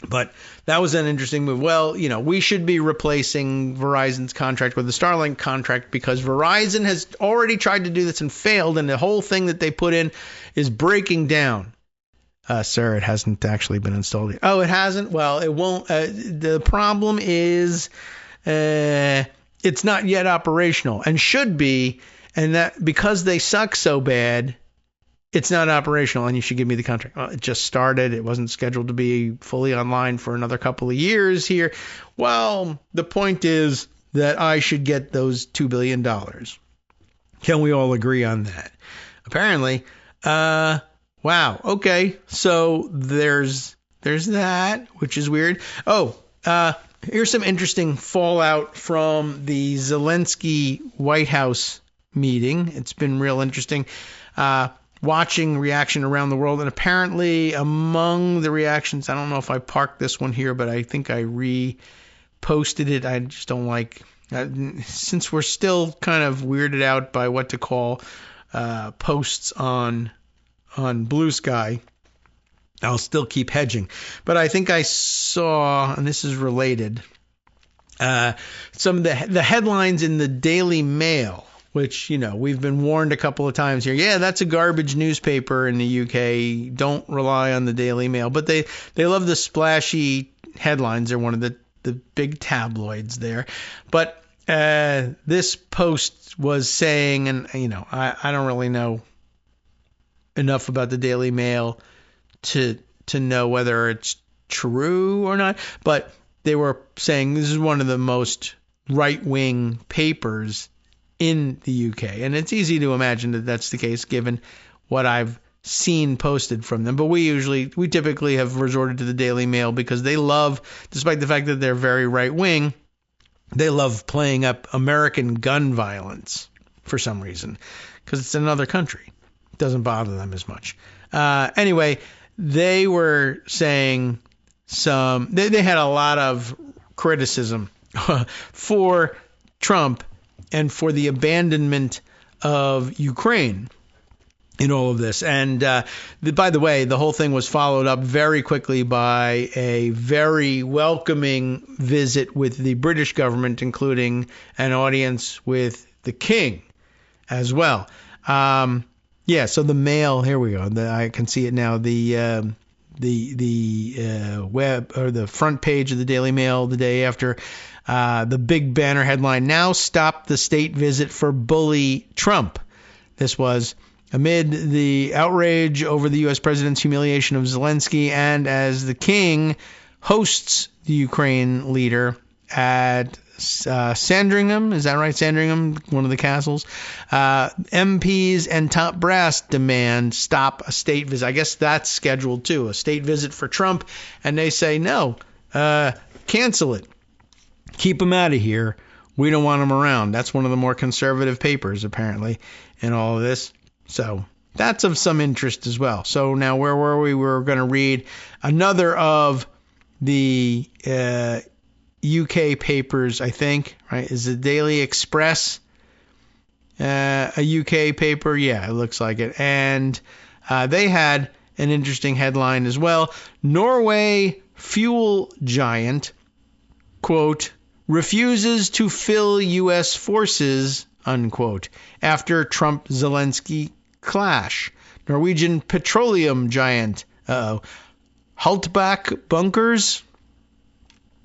But that was an interesting move. Well, we should be replacing Verizon's contract with the Starlink contract because Verizon has already tried to do this and failed, and the whole thing that they put in is breaking down. Sir, it hasn't actually been installed yet. Oh, it hasn't? Well, it won't. The problem is it's not yet operational and should be, and that because they suck so bad, it's not operational, and you should give me the contract. Well, it just started. It wasn't scheduled to be fully online for another couple of years here. Well, the point is that I should get those $2 billion. Can we all agree on that? Apparently. Wow. Okay. So there's that, which is weird. Oh, here's some interesting fallout from the Zelenskyy White House meeting. It's been real interesting. Watching reaction around the world, and apparently among the reactions, I don't know if I parked this one here, but I think I reposted it. I just don't like, since we're still kind of weirded out by what to call posts on Blue Sky, I'll still keep hedging. But I think I saw, and this is related, some of the headlines in the Daily Mail, which, we've been warned a couple of times here. Yeah, that's a garbage newspaper in the UK. Don't rely on the Daily Mail. But they love the splashy headlines. They're one of the big tabloids there. But this post was saying, and, I don't really know enough about the Daily Mail to know whether it's true or not. But they were saying this is one of the most right-wing papers in the UK. And it's easy to imagine that that's the case given what I've seen posted from them. But we typically have resorted to the Daily Mail because they love, despite the fact that they're very right-wing, they love playing up American gun violence for some reason because it's another country. It doesn't bother them as much. Anyway, they were saying they had a lot of criticism for Trump and for the abandonment of Ukraine in all of this. And by the way, the whole thing was followed up very quickly by a very welcoming visit with the British government, including an audience with the King as well. So the Mail, here we go. I can see it now. The web or the front page of the Daily Mail the day after. The big banner headline, "Now Stop the State Visit for Bully Trump." This was amid the outrage over the U.S. president's humiliation of Zelenskyy and as the King hosts the Ukraine leader at Sandringham. Is that right? Sandringham, one of the castles. MPs and top brass demand stop a state visit. I guess that's scheduled too, a state visit for Trump. And they say, no, cancel it. Keep him out of here. We don't want him around. That's one of the more conservative papers, apparently, in all of this. So that's of some interest as well. So now where were we? We were going to read another of the UK papers, I think, right? Is the Daily Express a UK paper? Yeah, it looks like it. And they had an interesting headline as well. Norway fuel giant, quote, refuses to fill U.S. forces, unquote, after Trump-Zelenskyy clash. Norwegian petroleum giant, Haltbach Bunkers,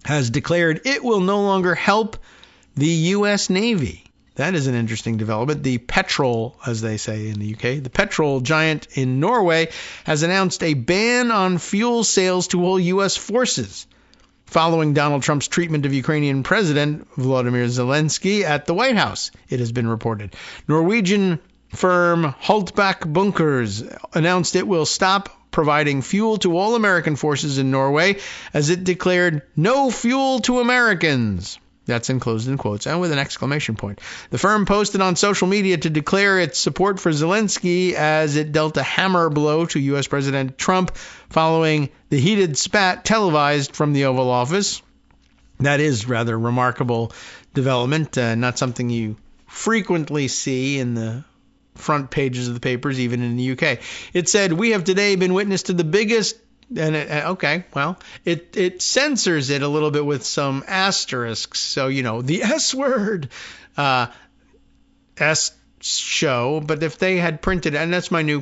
has declared it will no longer help the U.S. Navy. That is an interesting development. The petrol, as they say in the UK, the petrol giant in Norway has announced a ban on fuel sales to all U.S. forces following Donald Trump's treatment of Ukrainian President Volodymyr Zelenskyy at the White House, it has been reported. Norwegian firm Haltbach Bunkers announced it will stop providing fuel to all American forces in Norway as it declared no fuel to Americans. That's enclosed in quotes and with an exclamation point. The firm posted on social media to declare its support for Zelenskyy as it dealt a hammer blow to U.S. President Trump following the heated spat televised from the Oval Office. That is rather remarkable development, not something you frequently see in the front pages of the papers, even in the UK. It said, "We have today been witness to the biggest And it censors it a little bit with some asterisks. So, the S word, S show. But if they had printed, and that's my new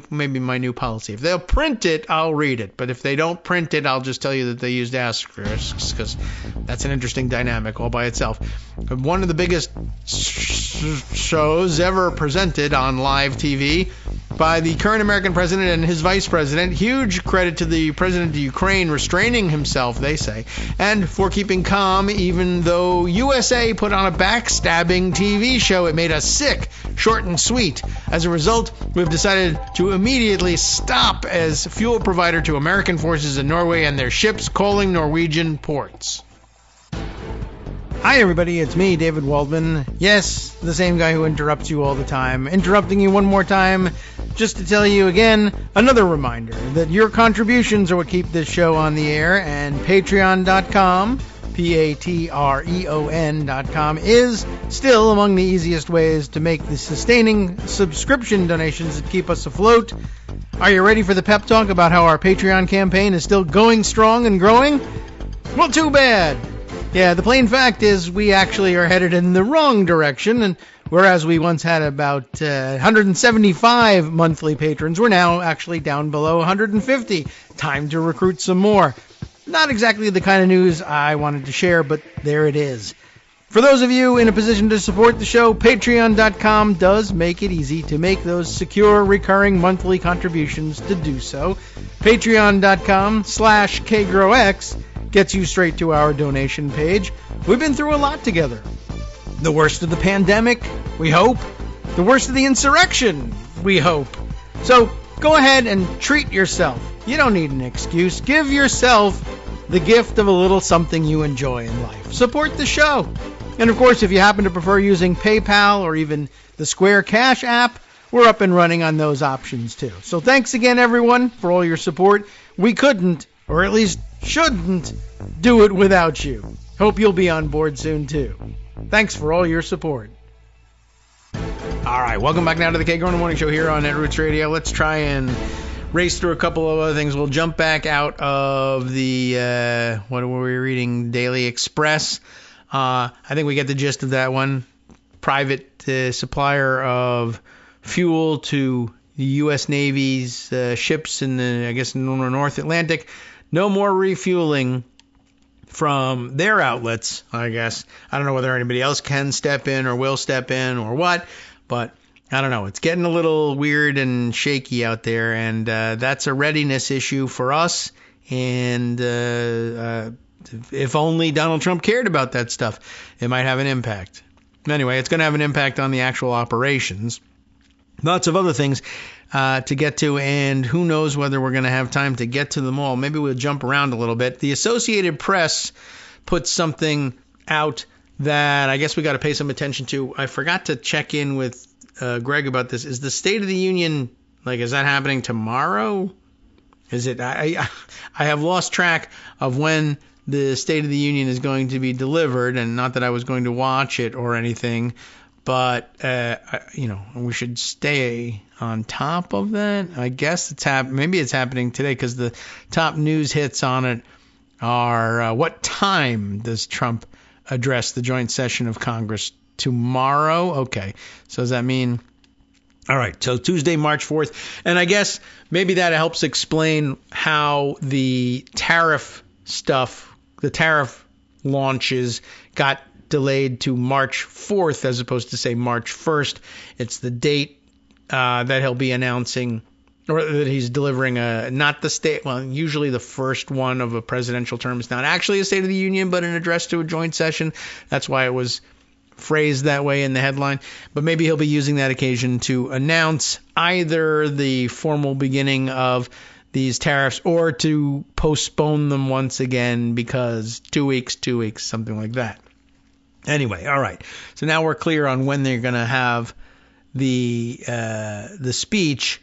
policy. If they'll print it, I'll read it. But if they don't print it, I'll just tell you that they used asterisks, because that's an interesting dynamic all by itself. One of the biggest shows ever presented on live TV by the current American president and his vice president. Huge credit to the president of Ukraine restraining himself, they say, and for keeping calm even though USA put on a backstabbing TV show. It made us sick, short and sweet. As a result, we've decided to immediately stop as fuel provider to American forces in Norway and their ships calling Norwegian ports. Hi everybody, it's me, David Waldman. Yes, the same guy who interrupts you all the time. Interrupting you one more time just to tell you again, another reminder that your contributions are what keep this show on the air, and patreon.com, patreon.com, is still among the easiest ways to make the sustaining subscription donations that keep us afloat. Are you ready for the pep talk about how our Patreon campaign is still going strong and growing? Well, too bad. Yeah, the plain fact is we actually are headed in the wrong direction, and whereas we once had about 175 monthly patrons, we're now actually down below 150. Time to recruit some more. Not exactly the kind of news I wanted to share, but there it is. For those of you in a position to support the show, patreon.com does make it easy to make those secure, recurring monthly contributions to do so. Patreon.com/KagroX gets you straight to our donation page. We've been through a lot together. The worst of the pandemic, we hope. The worst of the insurrection, we hope. So go ahead and treat yourself. You don't need an excuse. Give yourself the gift of a little something you enjoy in life. Support the show. And of course, if you happen to prefer using PayPal or even the Square Cash app, we're up and running on those options too. So thanks again, everyone, for all your support. We couldn't, or at least shouldn't, do it without you. Hope you'll be on board soon too. Thanks for all your support. All right, welcome back now to the Kagro in the Morning Show here on Netroots Radio. Let's try and race through a couple of other things. We'll jump back out of the, what were we reading, Daily Express. I think we get the gist of that one. Private supplier of fuel to the U.S. Navy's ships in the, I guess, North Atlantic. No more refueling from their outlets, I guess. I don't know whether anybody else can step in or will step in or what, but I don't know. It's getting a little weird and shaky out there, and that's a readiness issue for us. And if only Donald Trump cared about that stuff, it might have an impact. Anyway, it's going to have an impact on the actual operations. Lots of other things to get to, and who knows whether we're going to have time to get to them all. Maybe we'll jump around a little bit. The Associated Press put something out that I guess we got to pay some attention to. I forgot to check in with Greg about this. Is the State of the Union, is that happening tomorrow? Is it? I have lost track of when the State of the Union is going to be delivered, and not that I was going to watch it or anything, but we should stay on top of that. I guess it's maybe it's happening today, because the top news hits on it are what time does Trump address the joint session of Congress? Tomorrow? Okay. So does that mean? All right. So Tuesday, March 4th. And I guess maybe that helps explain how the tariff stuff, the tariff launches, got delayed to March 4th as opposed to, say, March 1st. It's the date that he'll be announcing, or that he's delivering not the state, well, usually the first one of a presidential term is not actually a State of the Union, but an address to a joint session. That's why it was phrased that way in the headline. But maybe he'll be using that occasion to announce either the formal beginning of these tariffs or to postpone them once again, because 2 weeks, something like that. Anyway, all right. So now we're clear on when they're going to have the speech.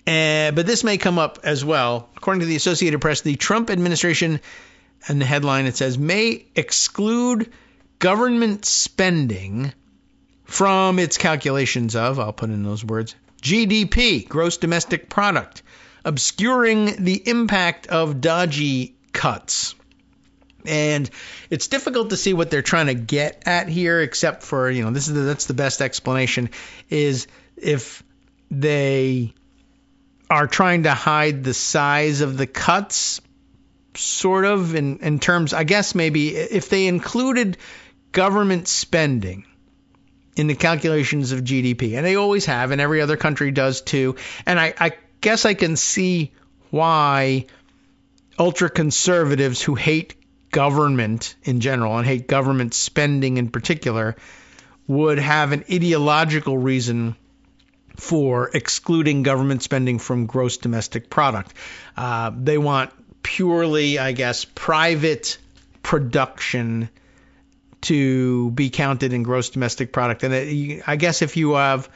But this may come up as well. According to the Associated Press, the Trump administration, and the headline, it says, may exclude government spending from its calculations of, I'll put in those words, GDP, gross domestic product, obscuring the impact of dodgy cuts. And it's difficult to see what they're trying to get at here, except for, that's the best explanation, is if they are trying to hide the size of the cuts, sort of, in terms, I guess maybe if they included government spending in the calculations of GDP, and they always have, and every other country does too, and I guess I can see why ultra-conservatives who hate government in general and hate government spending in particular would have an ideological reason for excluding government spending from gross domestic product. They want purely, I guess, private production to be counted in gross domestic product. And I guess if you have,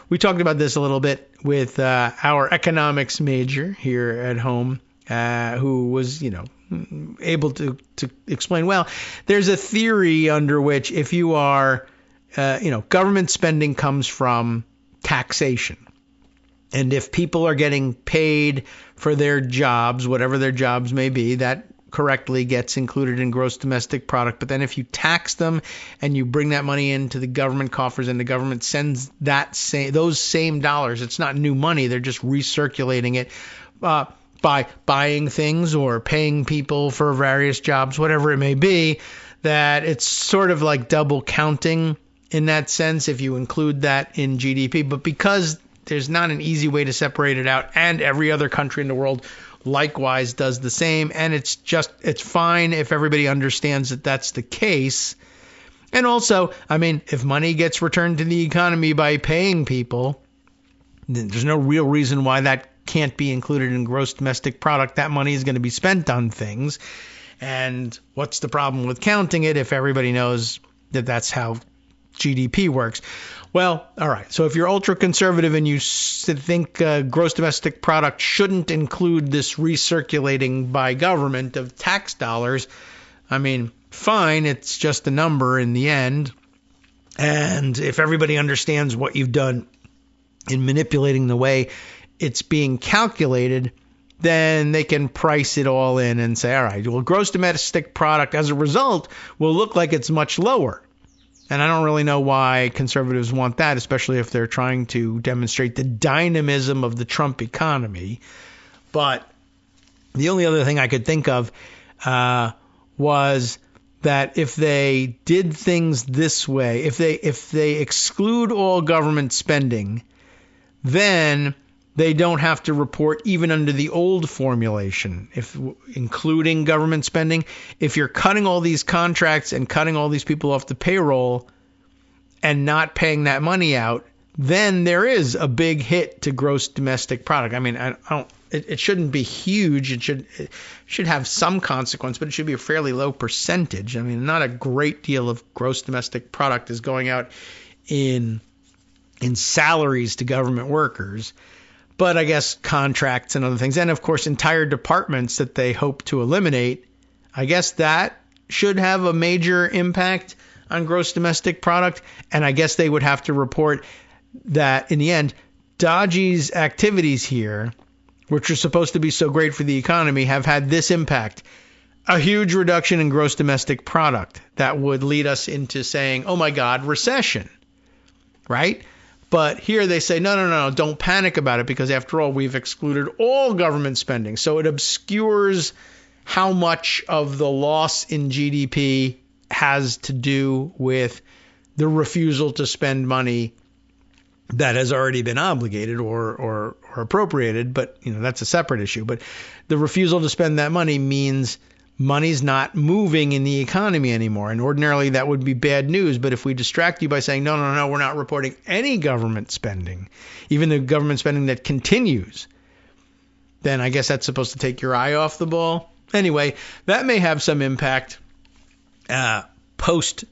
we talked about this a little bit with our economics major here at home, who was, able to explain, well, there's a theory under which if you are, government spending comes from taxation. And if people are getting paid for their jobs, whatever their jobs may be, that correctly gets included in gross domestic product. But then if you tax them and you bring that money into the government coffers and the government sends those same dollars, it's not new money, they're just recirculating it by buying things or paying people for various jobs, whatever it may be, that it's sort of like double counting in that sense if you include that in GDP. But because there's not an easy way to separate it out, and every other country in the world likewise does the same, and it's fine if everybody understands that that's the case. And also, if money gets returned to the economy by paying people, then there's no real reason why that can't be included in gross domestic product. That money is going to be spent on things. And what's the problem with counting it if everybody knows that that's how GDP works? Well, all right. So if you're ultra conservative and you think gross domestic product shouldn't include this recirculating by government of tax dollars, fine. It's just a number in the end. And if everybody understands what you've done in manipulating the way it's being calculated, then they can price it all in and say, all right, well, gross domestic product as a result will look like it's much lower. And I don't really know why conservatives want that, especially if they're trying to demonstrate the dynamism of the Trump economy. But the only other thing I could think of was that if they did things this way, if they exclude all government spending, then they don't have to report even under the old formulation, if including government spending. If you're cutting all these contracts and cutting all these people off the payroll and not paying that money out, then there is a big hit to gross domestic product. It shouldn't be huge. It should have some consequence, but it should be a fairly low percentage. Not a great deal of gross domestic product is going out in salaries to government workers. But I guess contracts and other things, and of course entire departments that they hope to eliminate, I guess that should have a major impact on gross domestic product. And I guess they would have to report that in the end, dodgy's activities here, which are supposed to be so great for the economy, have had this impact: a huge reduction in gross domestic product. That would lead us into saying, oh my God, recession, right? But here they say, no, don't panic about it, because after all, we've excluded all government spending. So it obscures how much of the loss in GDP has to do with the refusal to spend money that has already been obligated or appropriated. But that's a separate issue. But the refusal to spend that money means money's not moving in the economy anymore. And ordinarily that would be bad news. But if we distract you by saying, no, we're not reporting any government spending, even the government spending that continues, then I guess that's supposed to take your eye off the ball. Anyway, that may have some impact post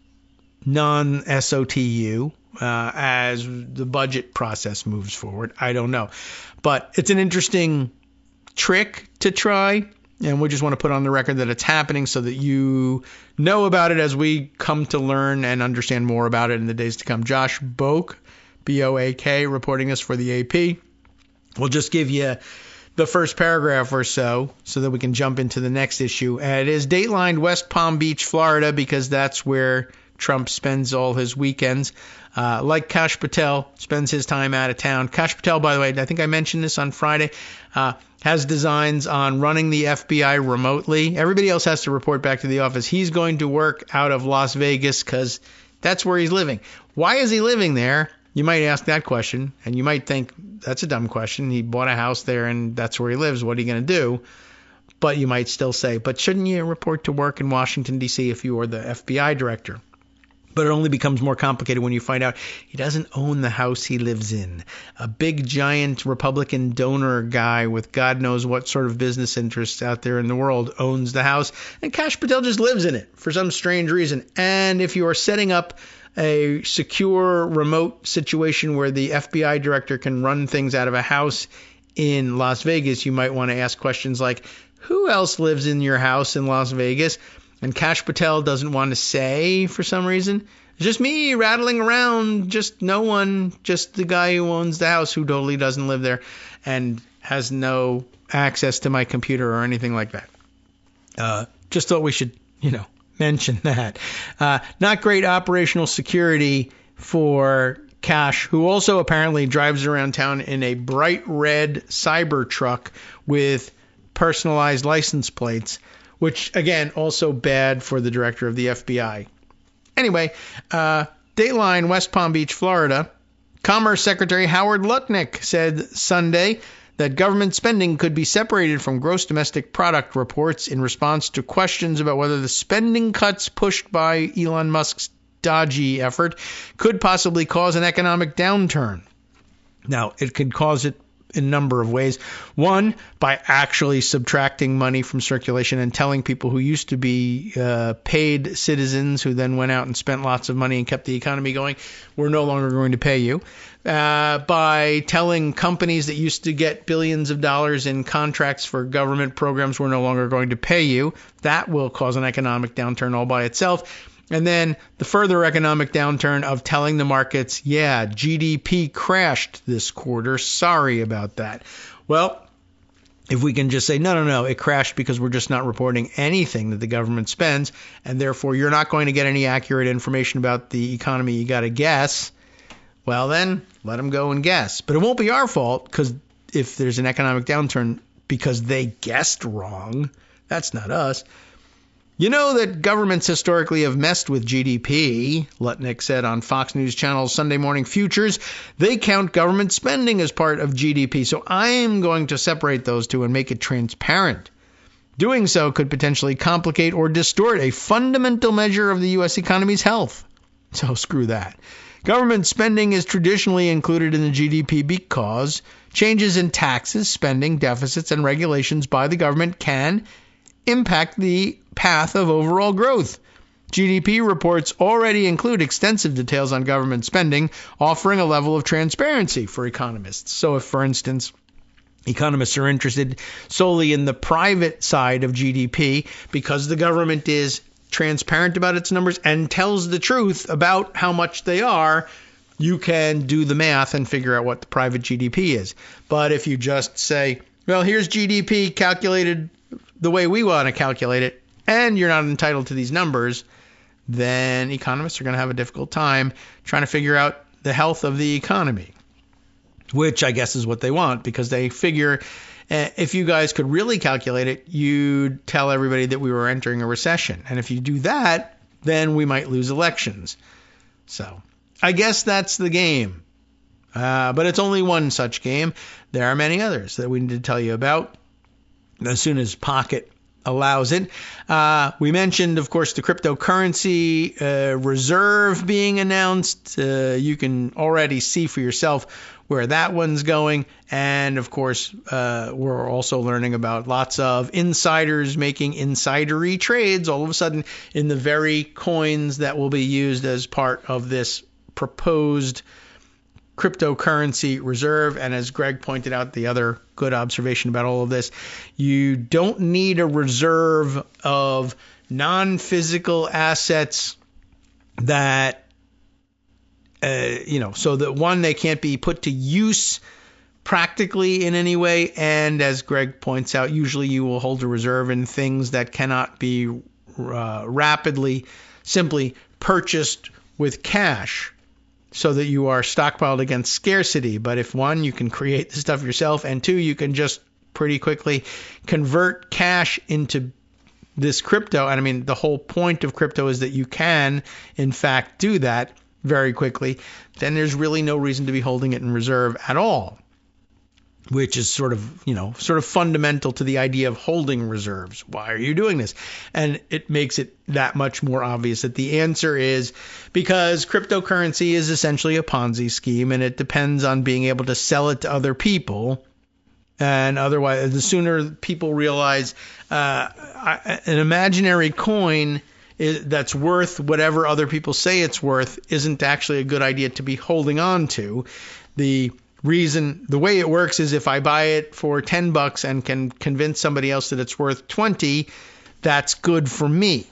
non-SOTU as the budget process moves forward. I don't know. But it's an interesting trick to try. And we just want to put on the record that it's happening so that you know about it as we come to learn and understand more about it in the days to come. Josh Boak, B-O-A-K, reporting this for the AP. We'll just give you the first paragraph or so that we can jump into the next issue. It is datelined West Palm Beach, Florida, because that's where Trump spends all his weekends. Like Kash Patel spends his time out of town. Kash Patel, by the way, I think I mentioned this on Friday, has designs on running the FBI remotely. Everybody else has to report back to the office. He's going to work out of Las Vegas because that's where he's living. Why is he living there? You might ask that question, and you might think that's a dumb question. He bought a house there, and that's where he lives. What are you going to do? But you might still say, but shouldn't you report to work in Washington, D.C. if you are the FBI director? But it only becomes more complicated when you find out he doesn't own the house he lives in. A big, giant Republican donor guy with God knows what sort of business interests out there in the world owns the house, and Kash Patel just lives in it for some strange reason. And if you are setting up a secure remote situation where the FBI director can run things out of a house in Las Vegas, you might want to ask questions like, who else lives in your house in Las Vegas? And Kash Patel doesn't want to say for some reason. It's just me rattling around, just no one, just the guy who owns the house who totally doesn't live there and has no access to my computer or anything like that. Just thought we should, mention that. Not great operational security for Kash, who also apparently drives around town in a bright red cyber truck with personalized license plates, which, again, also bad for the director of the FBI. Anyway, Dateline, West Palm Beach, Florida. Commerce Secretary Howard Lutnick said Sunday that government spending could be separated from gross domestic product reports in response to questions about whether the spending cuts pushed by Elon Musk's dodgy effort could possibly cause an economic downturn. Now, it could cause it in a number of ways. One, by actually subtracting money from circulation and telling people who used to be paid citizens who then went out and spent lots of money and kept the economy going, we're no longer going to pay you. By telling companies that used to get billions of dollars in contracts for government programs, we're no longer going to pay you. That will cause an economic downturn all by itself. And then the further economic downturn of telling the markets, yeah, GDP crashed this quarter. Sorry about that. Well, if we can just say, no, it crashed because we're just not reporting anything that the government spends, and therefore you're not going to get any accurate information about the economy, you got to guess, well then, let them go and guess. But it won't be our fault, because if there's an economic downturn because they guessed wrong, that's not us. You know that governments historically have messed with GDP, Lutnick said on Fox News Channel's Sunday Morning Futures. They count government spending as part of GDP, so I'm going to separate those two and make it transparent. Doing so could potentially complicate or distort a fundamental measure of the U.S. economy's health. So screw that. Government spending is traditionally included in the GDP because changes in taxes, spending, deficits, and regulations by the government can impact the path of overall growth. GDP reports already include extensive details on government spending, offering a level of transparency for economists. So if, for instance, economists are interested solely in the private side of GDP because the government is transparent about its numbers and tells the truth about how much they are, you can do the math and figure out what the private GDP is. But if you just say, well, here's GDP calculated the way we want to calculate it, and you're not entitled to these numbers, then economists are going to have a difficult time trying to figure out the health of the economy, which I guess is what they want, because they figure if you guys could really calculate it, you'd tell everybody that we were entering a recession. And if you do that, then we might lose elections. So I guess that's the game. But it's only one such game. There are many others that we need to tell you about as soon as Pocket allows it. We mentioned, of course, the cryptocurrency reserve being announced. You can already see for yourself where that one's going. And, of course, we're also learning about lots of insiders making insidery trades all of a sudden in the very coins that will be used as part of this proposed cryptocurrency reserve. And as Greg pointed out, the other good observation about all of this, you don't need a reserve of non-physical assets that, so that one, they can't be put to use practically in any way. And as Greg points out, usually you will hold a reserve in things that cannot be rapidly simply purchased with cash, so that you are stockpiled against scarcity. But if one, you can create the stuff yourself, and two, you can just pretty quickly convert cash into this crypto. And I mean, the whole point of crypto is that you can, in fact, do that very quickly. Then there's really no reason to be holding it in reserve at all, which is sort of fundamental to the idea of holding reserves. Why are you doing this? And it makes it that much more obvious that the answer is because cryptocurrency is essentially a Ponzi scheme, and it depends on being able to sell it to other people. And otherwise, the sooner people realize an imaginary coin that's worth whatever other people say it's worth isn't actually a good idea to be holding on to. The way it works is if I buy it for $10 and can convince somebody else that it's worth 20, that's good for me.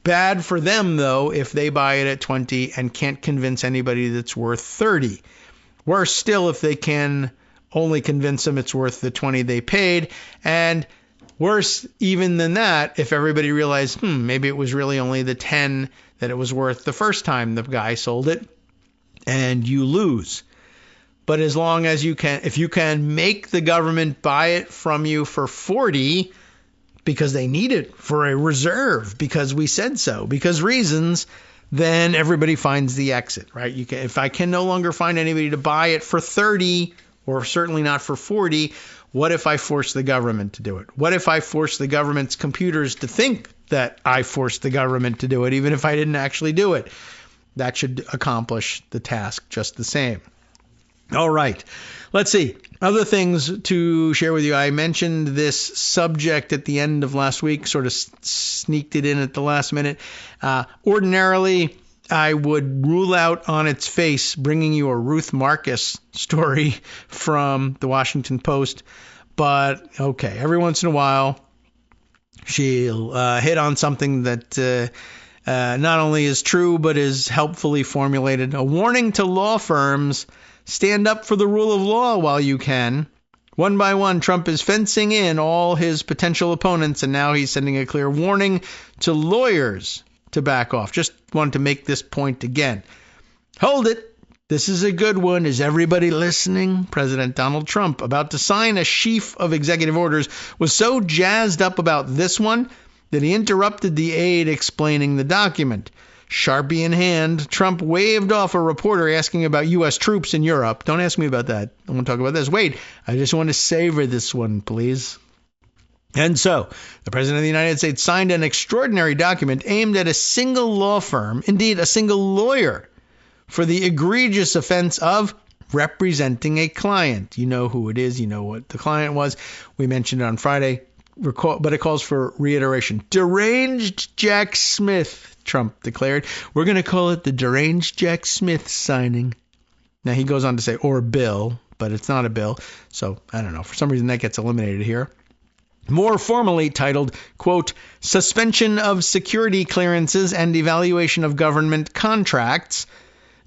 Bad for them, though, if they buy it at 20 and can't convince anybody that's worth 30. Worse still if they can only convince them it's worth the 20 they paid. And worse even than that, if everybody realized, maybe it was really only the 10 that it was worth the first time the guy sold it, and you lose. But as long as if you can make the government buy it from you for 40 because they need it for a reserve, because we said so, because reasons, then everybody finds the exit, right? If I can no longer find anybody to buy it for 30, or certainly not for 40, what if I force the government to do it? What if I force the government's computers to think that I forced the government to do it, even if I didn't actually do it? That should accomplish the task just the same. All right, let's see. Other things to share with you. I mentioned this subject at the end of last week, sort of sneaked it in at the last minute. Ordinarily, I would rule out on its face bringing you a Ruth Marcus story from the Washington Post. But, okay, every once in a while, she'll hit on something that not only is true, but is helpfully formulated. A warning to law firms: stand up for the rule of law while you can. One by one, Trump is fencing in all his potential opponents, and now he's sending a clear warning to lawyers to back off. Just wanted to make this point again. Hold it. This is a good one. Is everybody listening? President Donald Trump, about to sign a sheaf of executive orders, was so jazzed up about this one that he interrupted the aide explaining the document. Sharpie in hand, Trump waved off a reporter asking about U.S. troops in Europe. Don't ask me about that. I want to talk about this. Wait, I just want to savor this one, please. And so, the President of the United States signed an extraordinary document aimed at a single law firm, indeed a single lawyer, for the egregious offense of representing a client. You know who it is. You know what the client was. We mentioned it on Friday, but it calls for reiteration. Deranged Jack Smith, Trump declared. We're going to call it the Deranged Jack Smith signing. Now, he goes on to say, or bill, but it's not a bill. So, I don't know. For some reason, that gets eliminated here. More formally titled, quote, Suspension of Security Clearances and Evaluation of Government Contracts.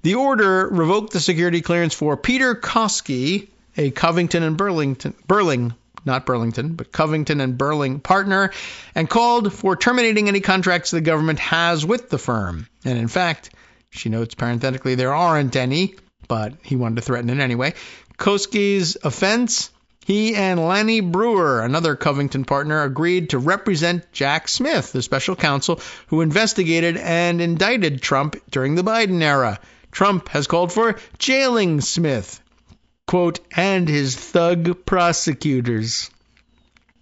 The order revoked the security clearance for Peter Koski, a Covington and Burling partner, and called for terminating any contracts the government has with the firm. And in fact, she notes parenthetically, there aren't any, but he wanted to threaten it anyway. Koski's offense: he and Lanny Brewer, another Covington partner, agreed to represent Jack Smith, the special counsel who investigated and indicted Trump during the Biden era. Trump has called for jailing Smith, quote, and his thug prosecutors.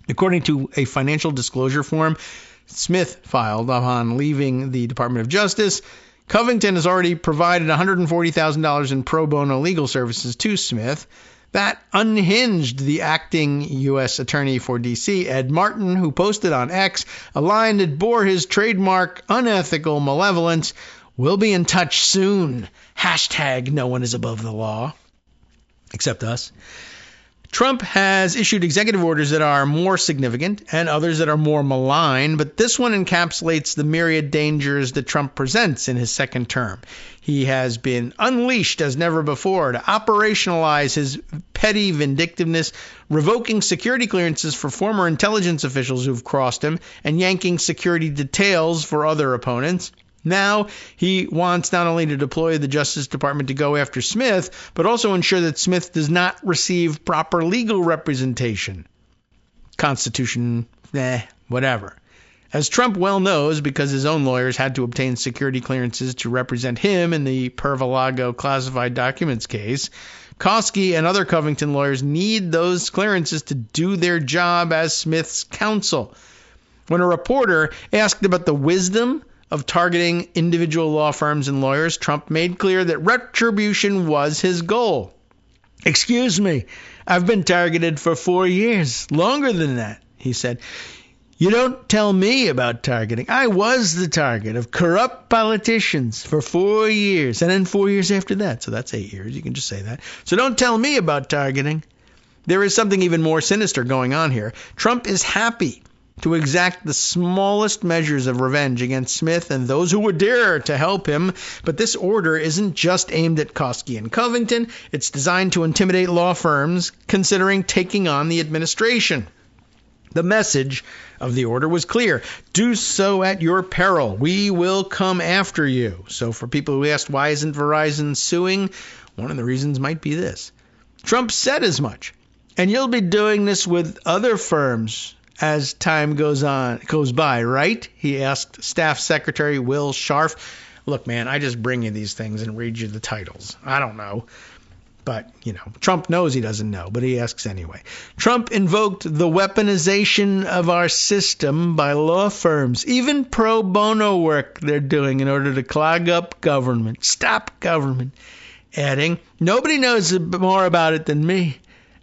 According to a financial disclosure form Smith filed upon leaving the Department of Justice, Covington has already provided $140,000 in pro bono legal services to Smith. That unhinged the acting U.S. Attorney for D.C., Ed Martin, who posted on X a line that bore his trademark unethical malevolence. We'll be in touch soon. Hashtag no one is above the law. Except us. Trump has issued executive orders that are more significant and others that are more malign, but this one encapsulates the myriad dangers that Trump presents in his second term. He has been unleashed as never before to operationalize his petty vindictiveness, revoking security clearances for former intelligence officials who've crossed him, and yanking security details for other opponents. Now he wants not only to deploy the Justice Department to go after Smith, but also ensure that Smith does not receive proper legal representation. Constitution, whatever. As Trump well knows, because his own lawyers had to obtain security clearances to represent him in the Pervalago classified documents case, Kosky and other Covington lawyers need those clearances to do their job as Smith's counsel. When a reporter asked about the wisdom of targeting individual law firms and lawyers, Trump made clear that retribution was his goal. "Excuse me, I've been targeted for 4 years, longer than that," he said. "You don't tell me about targeting. I was the target of corrupt politicians for 4 years, and then 4 years after that." So that's 8 years. You can just say that. "So don't tell me about targeting." There is something even more sinister going on here. Trump is happy to exact the smallest measures of revenge against Smith and those who would dare to help him. But this order isn't just aimed at Kosky and Covington. It's designed to intimidate law firms considering taking on the administration. The message of the order was clear. Do so at your peril. We will come after you. So for people who asked why isn't Verizon suing, one of the reasons might be this. Trump said as much. And you'll be doing this with other firms as time goes by, right? He asked Staff Secretary Will Scharf. Look, man, I just bring you these things and read you the titles. I don't know. But, Trump knows he doesn't know, but he asks anyway. Trump invoked the weaponization of our system by law firms, even pro bono work they're doing in order to clog up government, stop government, adding, "Nobody knows more about it than me,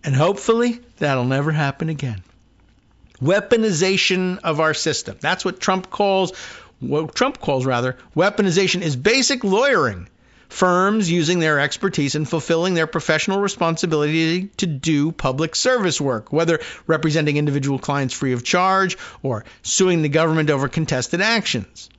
and hopefully that'll never happen again." Weaponization of our system. That's what Trump calls weaponization is basic lawyering. Firms using their expertise and fulfilling their professional responsibility to do public service work, whether representing individual clients free of charge or suing the government over contested actions.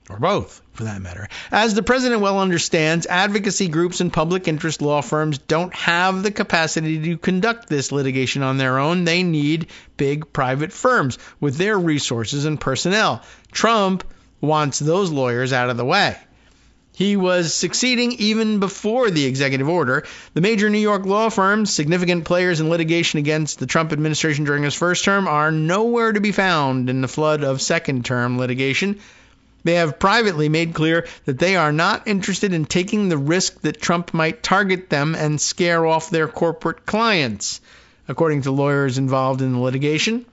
Or both, for that matter. As the president well understands, advocacy groups and public interest law firms don't have the capacity to conduct this litigation on their own. They need big private firms with their resources and personnel. Trump wants those lawyers out of the way. He was succeeding even before the executive order. The major New York law firms, significant players in litigation against the Trump administration during his first term, are nowhere to be found in the flood of second-term litigation. They have privately made clear that they are not interested in taking the risk that Trump might target them and scare off their corporate clients, according to lawyers involved in the litigation.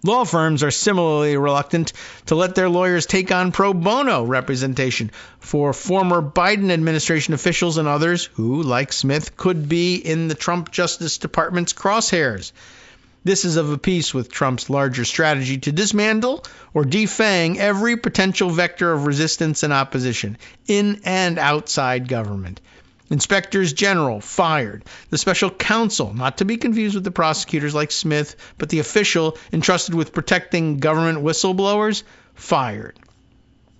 Law firms are similarly reluctant to let their lawyers take on pro bono representation for former Biden administration officials and others who, like Smith, could be in the Trump Justice Department's crosshairs. This is of a piece with Trump's larger strategy to dismantle or defang every potential vector of resistance and opposition in and outside government. Inspectors General fired. The special counsel, not to be confused with the prosecutors like Smith, but the official entrusted with protecting government whistleblowers, fired.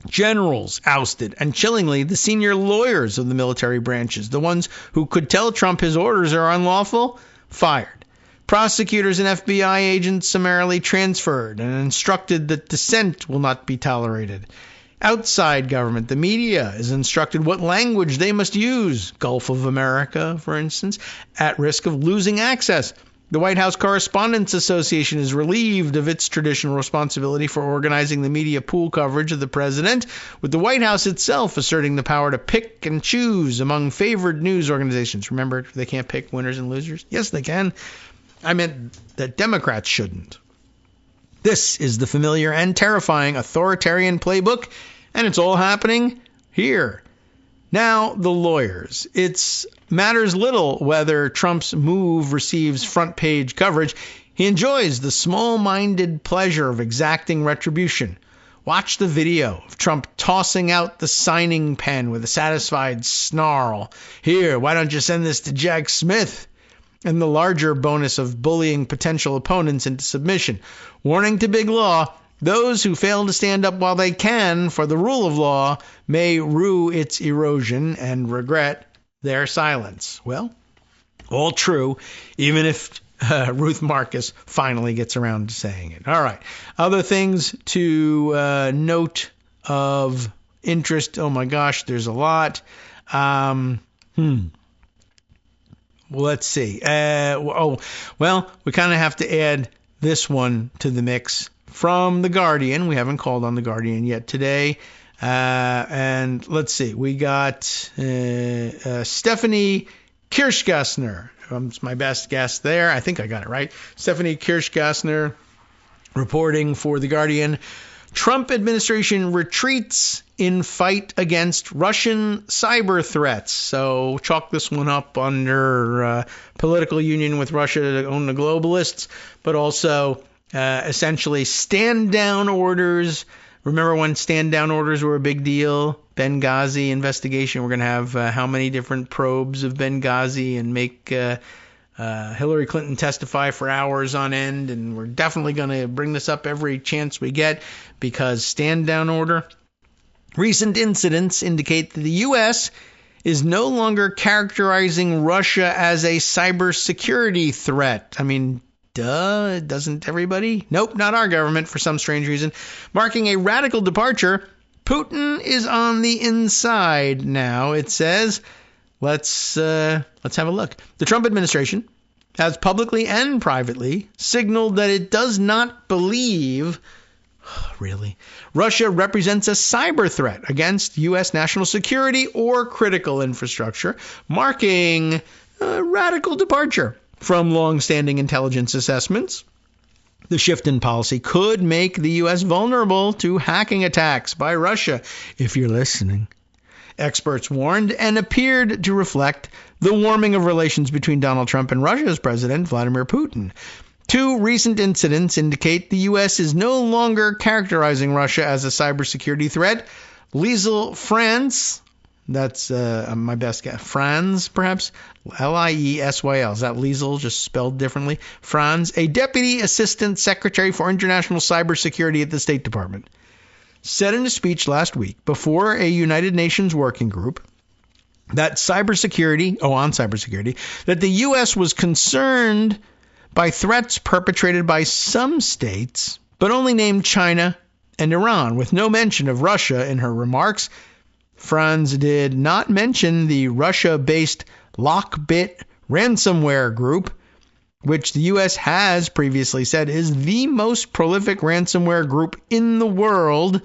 Generals ousted, and chillingly, the senior lawyers of the military branches, the ones who could tell Trump his orders are unlawful, fired. Prosecutors and FBI agents summarily transferred and instructed that dissent will not be tolerated. Outside government, the media is instructed what language they must use. Gulf of America, for instance, at risk of losing access. The White House Correspondents Association is relieved of its traditional responsibility for organizing the media pool coverage of the president, with the White House itself asserting the power to pick and choose among favored news organizations. Remember, they can't pick winners and losers? Yes, they can. I meant that Democrats shouldn't. This is the familiar and terrifying authoritarian playbook, and it's all happening here. Now, the lawyers. It matters little whether Trump's move receives front-page coverage. He enjoys the small-minded pleasure of exacting retribution. Watch the video of Trump tossing out the signing pen with a satisfied snarl. "Here, why don't you send this to Jack Smith?" And the larger bonus of bullying potential opponents into submission. Warning to big law, those who fail to stand up while they can for the rule of law may rue its erosion and regret their silence. Well, All true, even if Ruth Marcus finally gets around to saying it. All right. Other things to note of interest. Oh, my gosh, there's a lot. Well, let's see. We kind of have to add this one to the mix from The Guardian. We haven't called on The Guardian yet today. And let's see. We got Stephanie Kirschgassner. It's my best guess there. I think I got it right. Stephanie Kirschgassner reporting for The Guardian. Trump administration retreats in fight against Russian cyber threats. So chalk this one up under political union with Russia to own the globalists, but also essentially stand-down orders. Remember when stand-down orders were a big deal? Benghazi investigation. We're going to have how many different probes of Benghazi and make Hillary Clinton testify for hours on end. And we're definitely going to bring this up every chance we get because stand-down order. Recent incidents indicate that the U.S. is no longer characterizing Russia as a cybersecurity threat. I mean, duh, doesn't everybody? Nope, not our government for some strange reason. Marking a radical departure, Putin is on the inside now, it says. Let's have a look. The Trump administration has publicly and privately signaled that it does not believe, really, Russia represents a cyber threat against U.S. national security or critical infrastructure, marking a radical departure from long-standing intelligence assessments. The shift in policy could make the U.S. vulnerable to hacking attacks by Russia, if you're listening. Experts warned and appeared to reflect the warming of relations between Donald Trump and Russia's President Vladimir Putin. Two recent incidents indicate the U.S. is no longer characterizing Russia as a cybersecurity threat. Liesl Franz, that's my best guess. Franz, perhaps? L-I-E-S-Y-L. Is that Liesl, just spelled differently? Franz, a Deputy Assistant Secretary for International Cybersecurity at the State Department, said in a speech last week before a United Nations working group that cybersecurity, that the U.S. was concerned by threats perpetrated by some states, but only named China and Iran, with no mention of Russia in her remarks. Franz did not mention the Russia-based Lockbit ransomware group, which the U.S. has previously said is the most prolific ransomware group in the world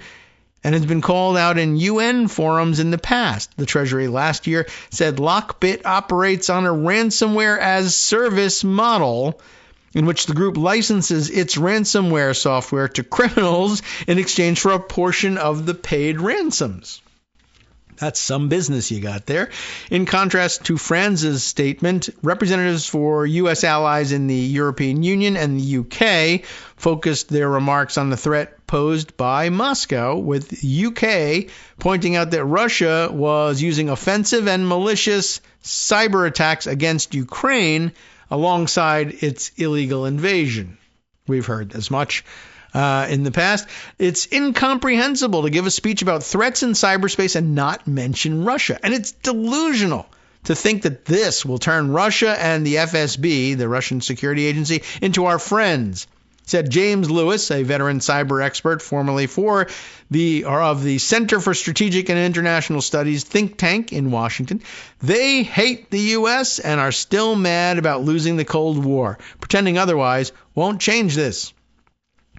and has been called out in UN forums in the past. The Treasury last year said Lockbit operates on a ransomware as service model in which the group licenses its ransomware software to criminals in exchange for a portion of the paid ransoms. That's some business you got there. In contrast to Franz's statement, representatives for U.S. allies in the European Union and the UK focused their remarks on the threat posed by Moscow, with UK pointing out that Russia was using offensive and malicious cyber attacks against Ukraine alongside its illegal invasion. We've heard as much in the past. It's incomprehensible to give a speech about threats in cyberspace and not mention Russia. And it's delusional to think that this will turn Russia and the FSB, the Russian security agency, into our friends, said James Lewis, a veteran cyber expert formerly of the Center for Strategic and International Studies think tank in Washington. They hate the U.S. and are still mad about losing the Cold War. Pretending otherwise won't change this.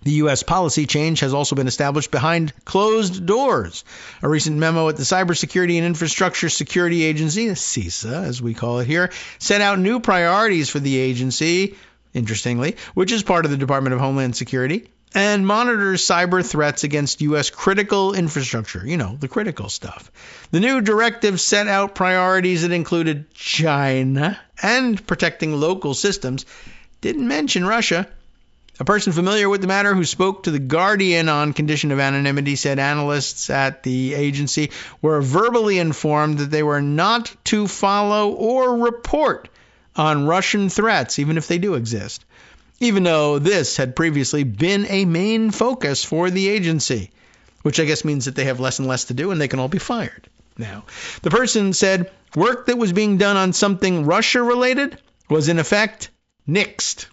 The U.S. policy change has also been established behind closed doors. A recent memo at the Cybersecurity and Infrastructure Security Agency, CISA as we call it here, set out new priorities for the agency, interestingly, which is part of the Department of Homeland Security, and monitors cyber threats against U.S. critical infrastructure, the critical stuff. The new directive set out priorities that included China and protecting local systems. Didn't mention Russia. A person familiar with the matter who spoke to The Guardian on condition of anonymity said analysts at the agency were verbally informed that they were not to follow or report on Russian threats, even if they do exist, even though this had previously been a main focus for the agency, which I guess means that they have less and less to do and they can all be fired. Now, the person said work that was being done on something Russia-related was in effect nixed.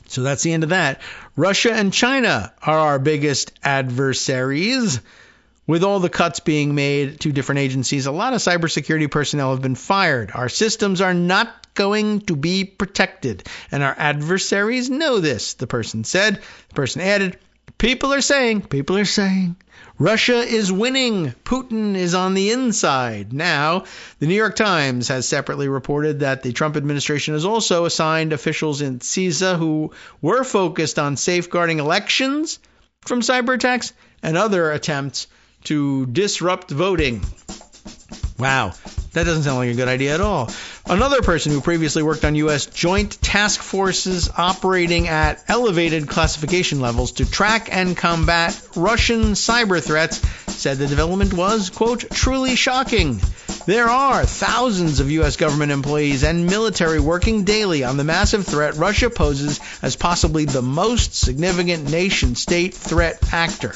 So that's the end of that. Russia and China are our biggest adversaries. With all the cuts being made to different agencies, a lot of cybersecurity personnel have been fired. Our systems are not going to be protected, and our adversaries know this, the person said. The person added, people are saying, Russia is winning. Putin is on the inside. Now, the New York Times has separately reported that the Trump administration has also assigned officials in CISA who were focused on safeguarding elections from cyber attacks and other attempts to disrupt voting. Wow, that doesn't sound like a good idea at all. Another person who previously worked on U.S. joint task forces operating at elevated classification levels to track and combat Russian cyber threats said the development was, quote, truly shocking. There are thousands of U.S. government employees and military working daily on the massive threat Russia poses as possibly the most significant nation-state threat actor.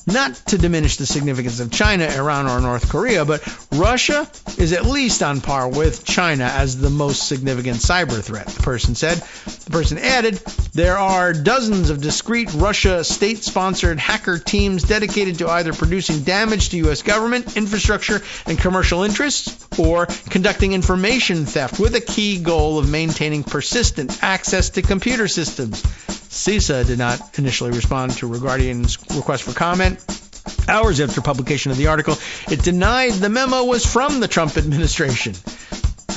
Not to diminish the significance of China, Iran, or North Korea, but Russia is at least on par with China as the most significant cyber threat, the person said. The person added, there are dozens of discrete Russia state-sponsored hacker teams dedicated to either producing damage to U.S. government, infrastructure, and commercial interests, or conducting information theft with a key goal of maintaining persistent access to computer systems. CISA did not initially respond to Guardian's request for comment. Hours after publication of the article, it denied the memo was from the Trump administration.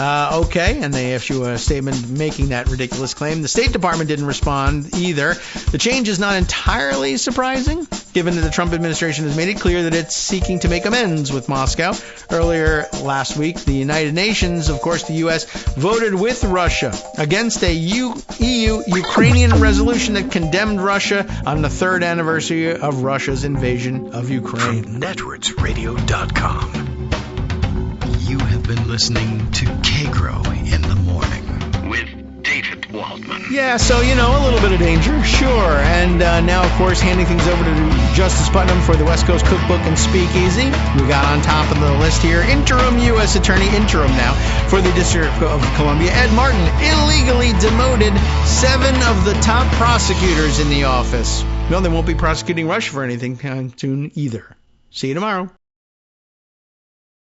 Okay, and they issued a statement making that ridiculous claim. The State Department didn't respond either. The change is not entirely surprising, given that the Trump administration has made it clear that it's seeking to make amends with Moscow. Earlier last week, the United Nations, of course the U.S., voted with Russia against a EU-Ukrainian resolution that condemned Russia on the third anniversary of Russia's invasion of Ukraine. From NetworksRadio.com. You have been listening to Kagro in the Morning with David Waldman. Yeah, so, a little bit of danger, sure. And now, of course, handing things over to Justice Putnam for the West Coast Cookbook and Speakeasy. We got on top of the list here, interim U.S. Attorney, interim now, for the District of Columbia. Ed Martin illegally demoted 7 of the top prosecutors in the office. No, they won't be prosecuting Russia for anything soon either. See you tomorrow.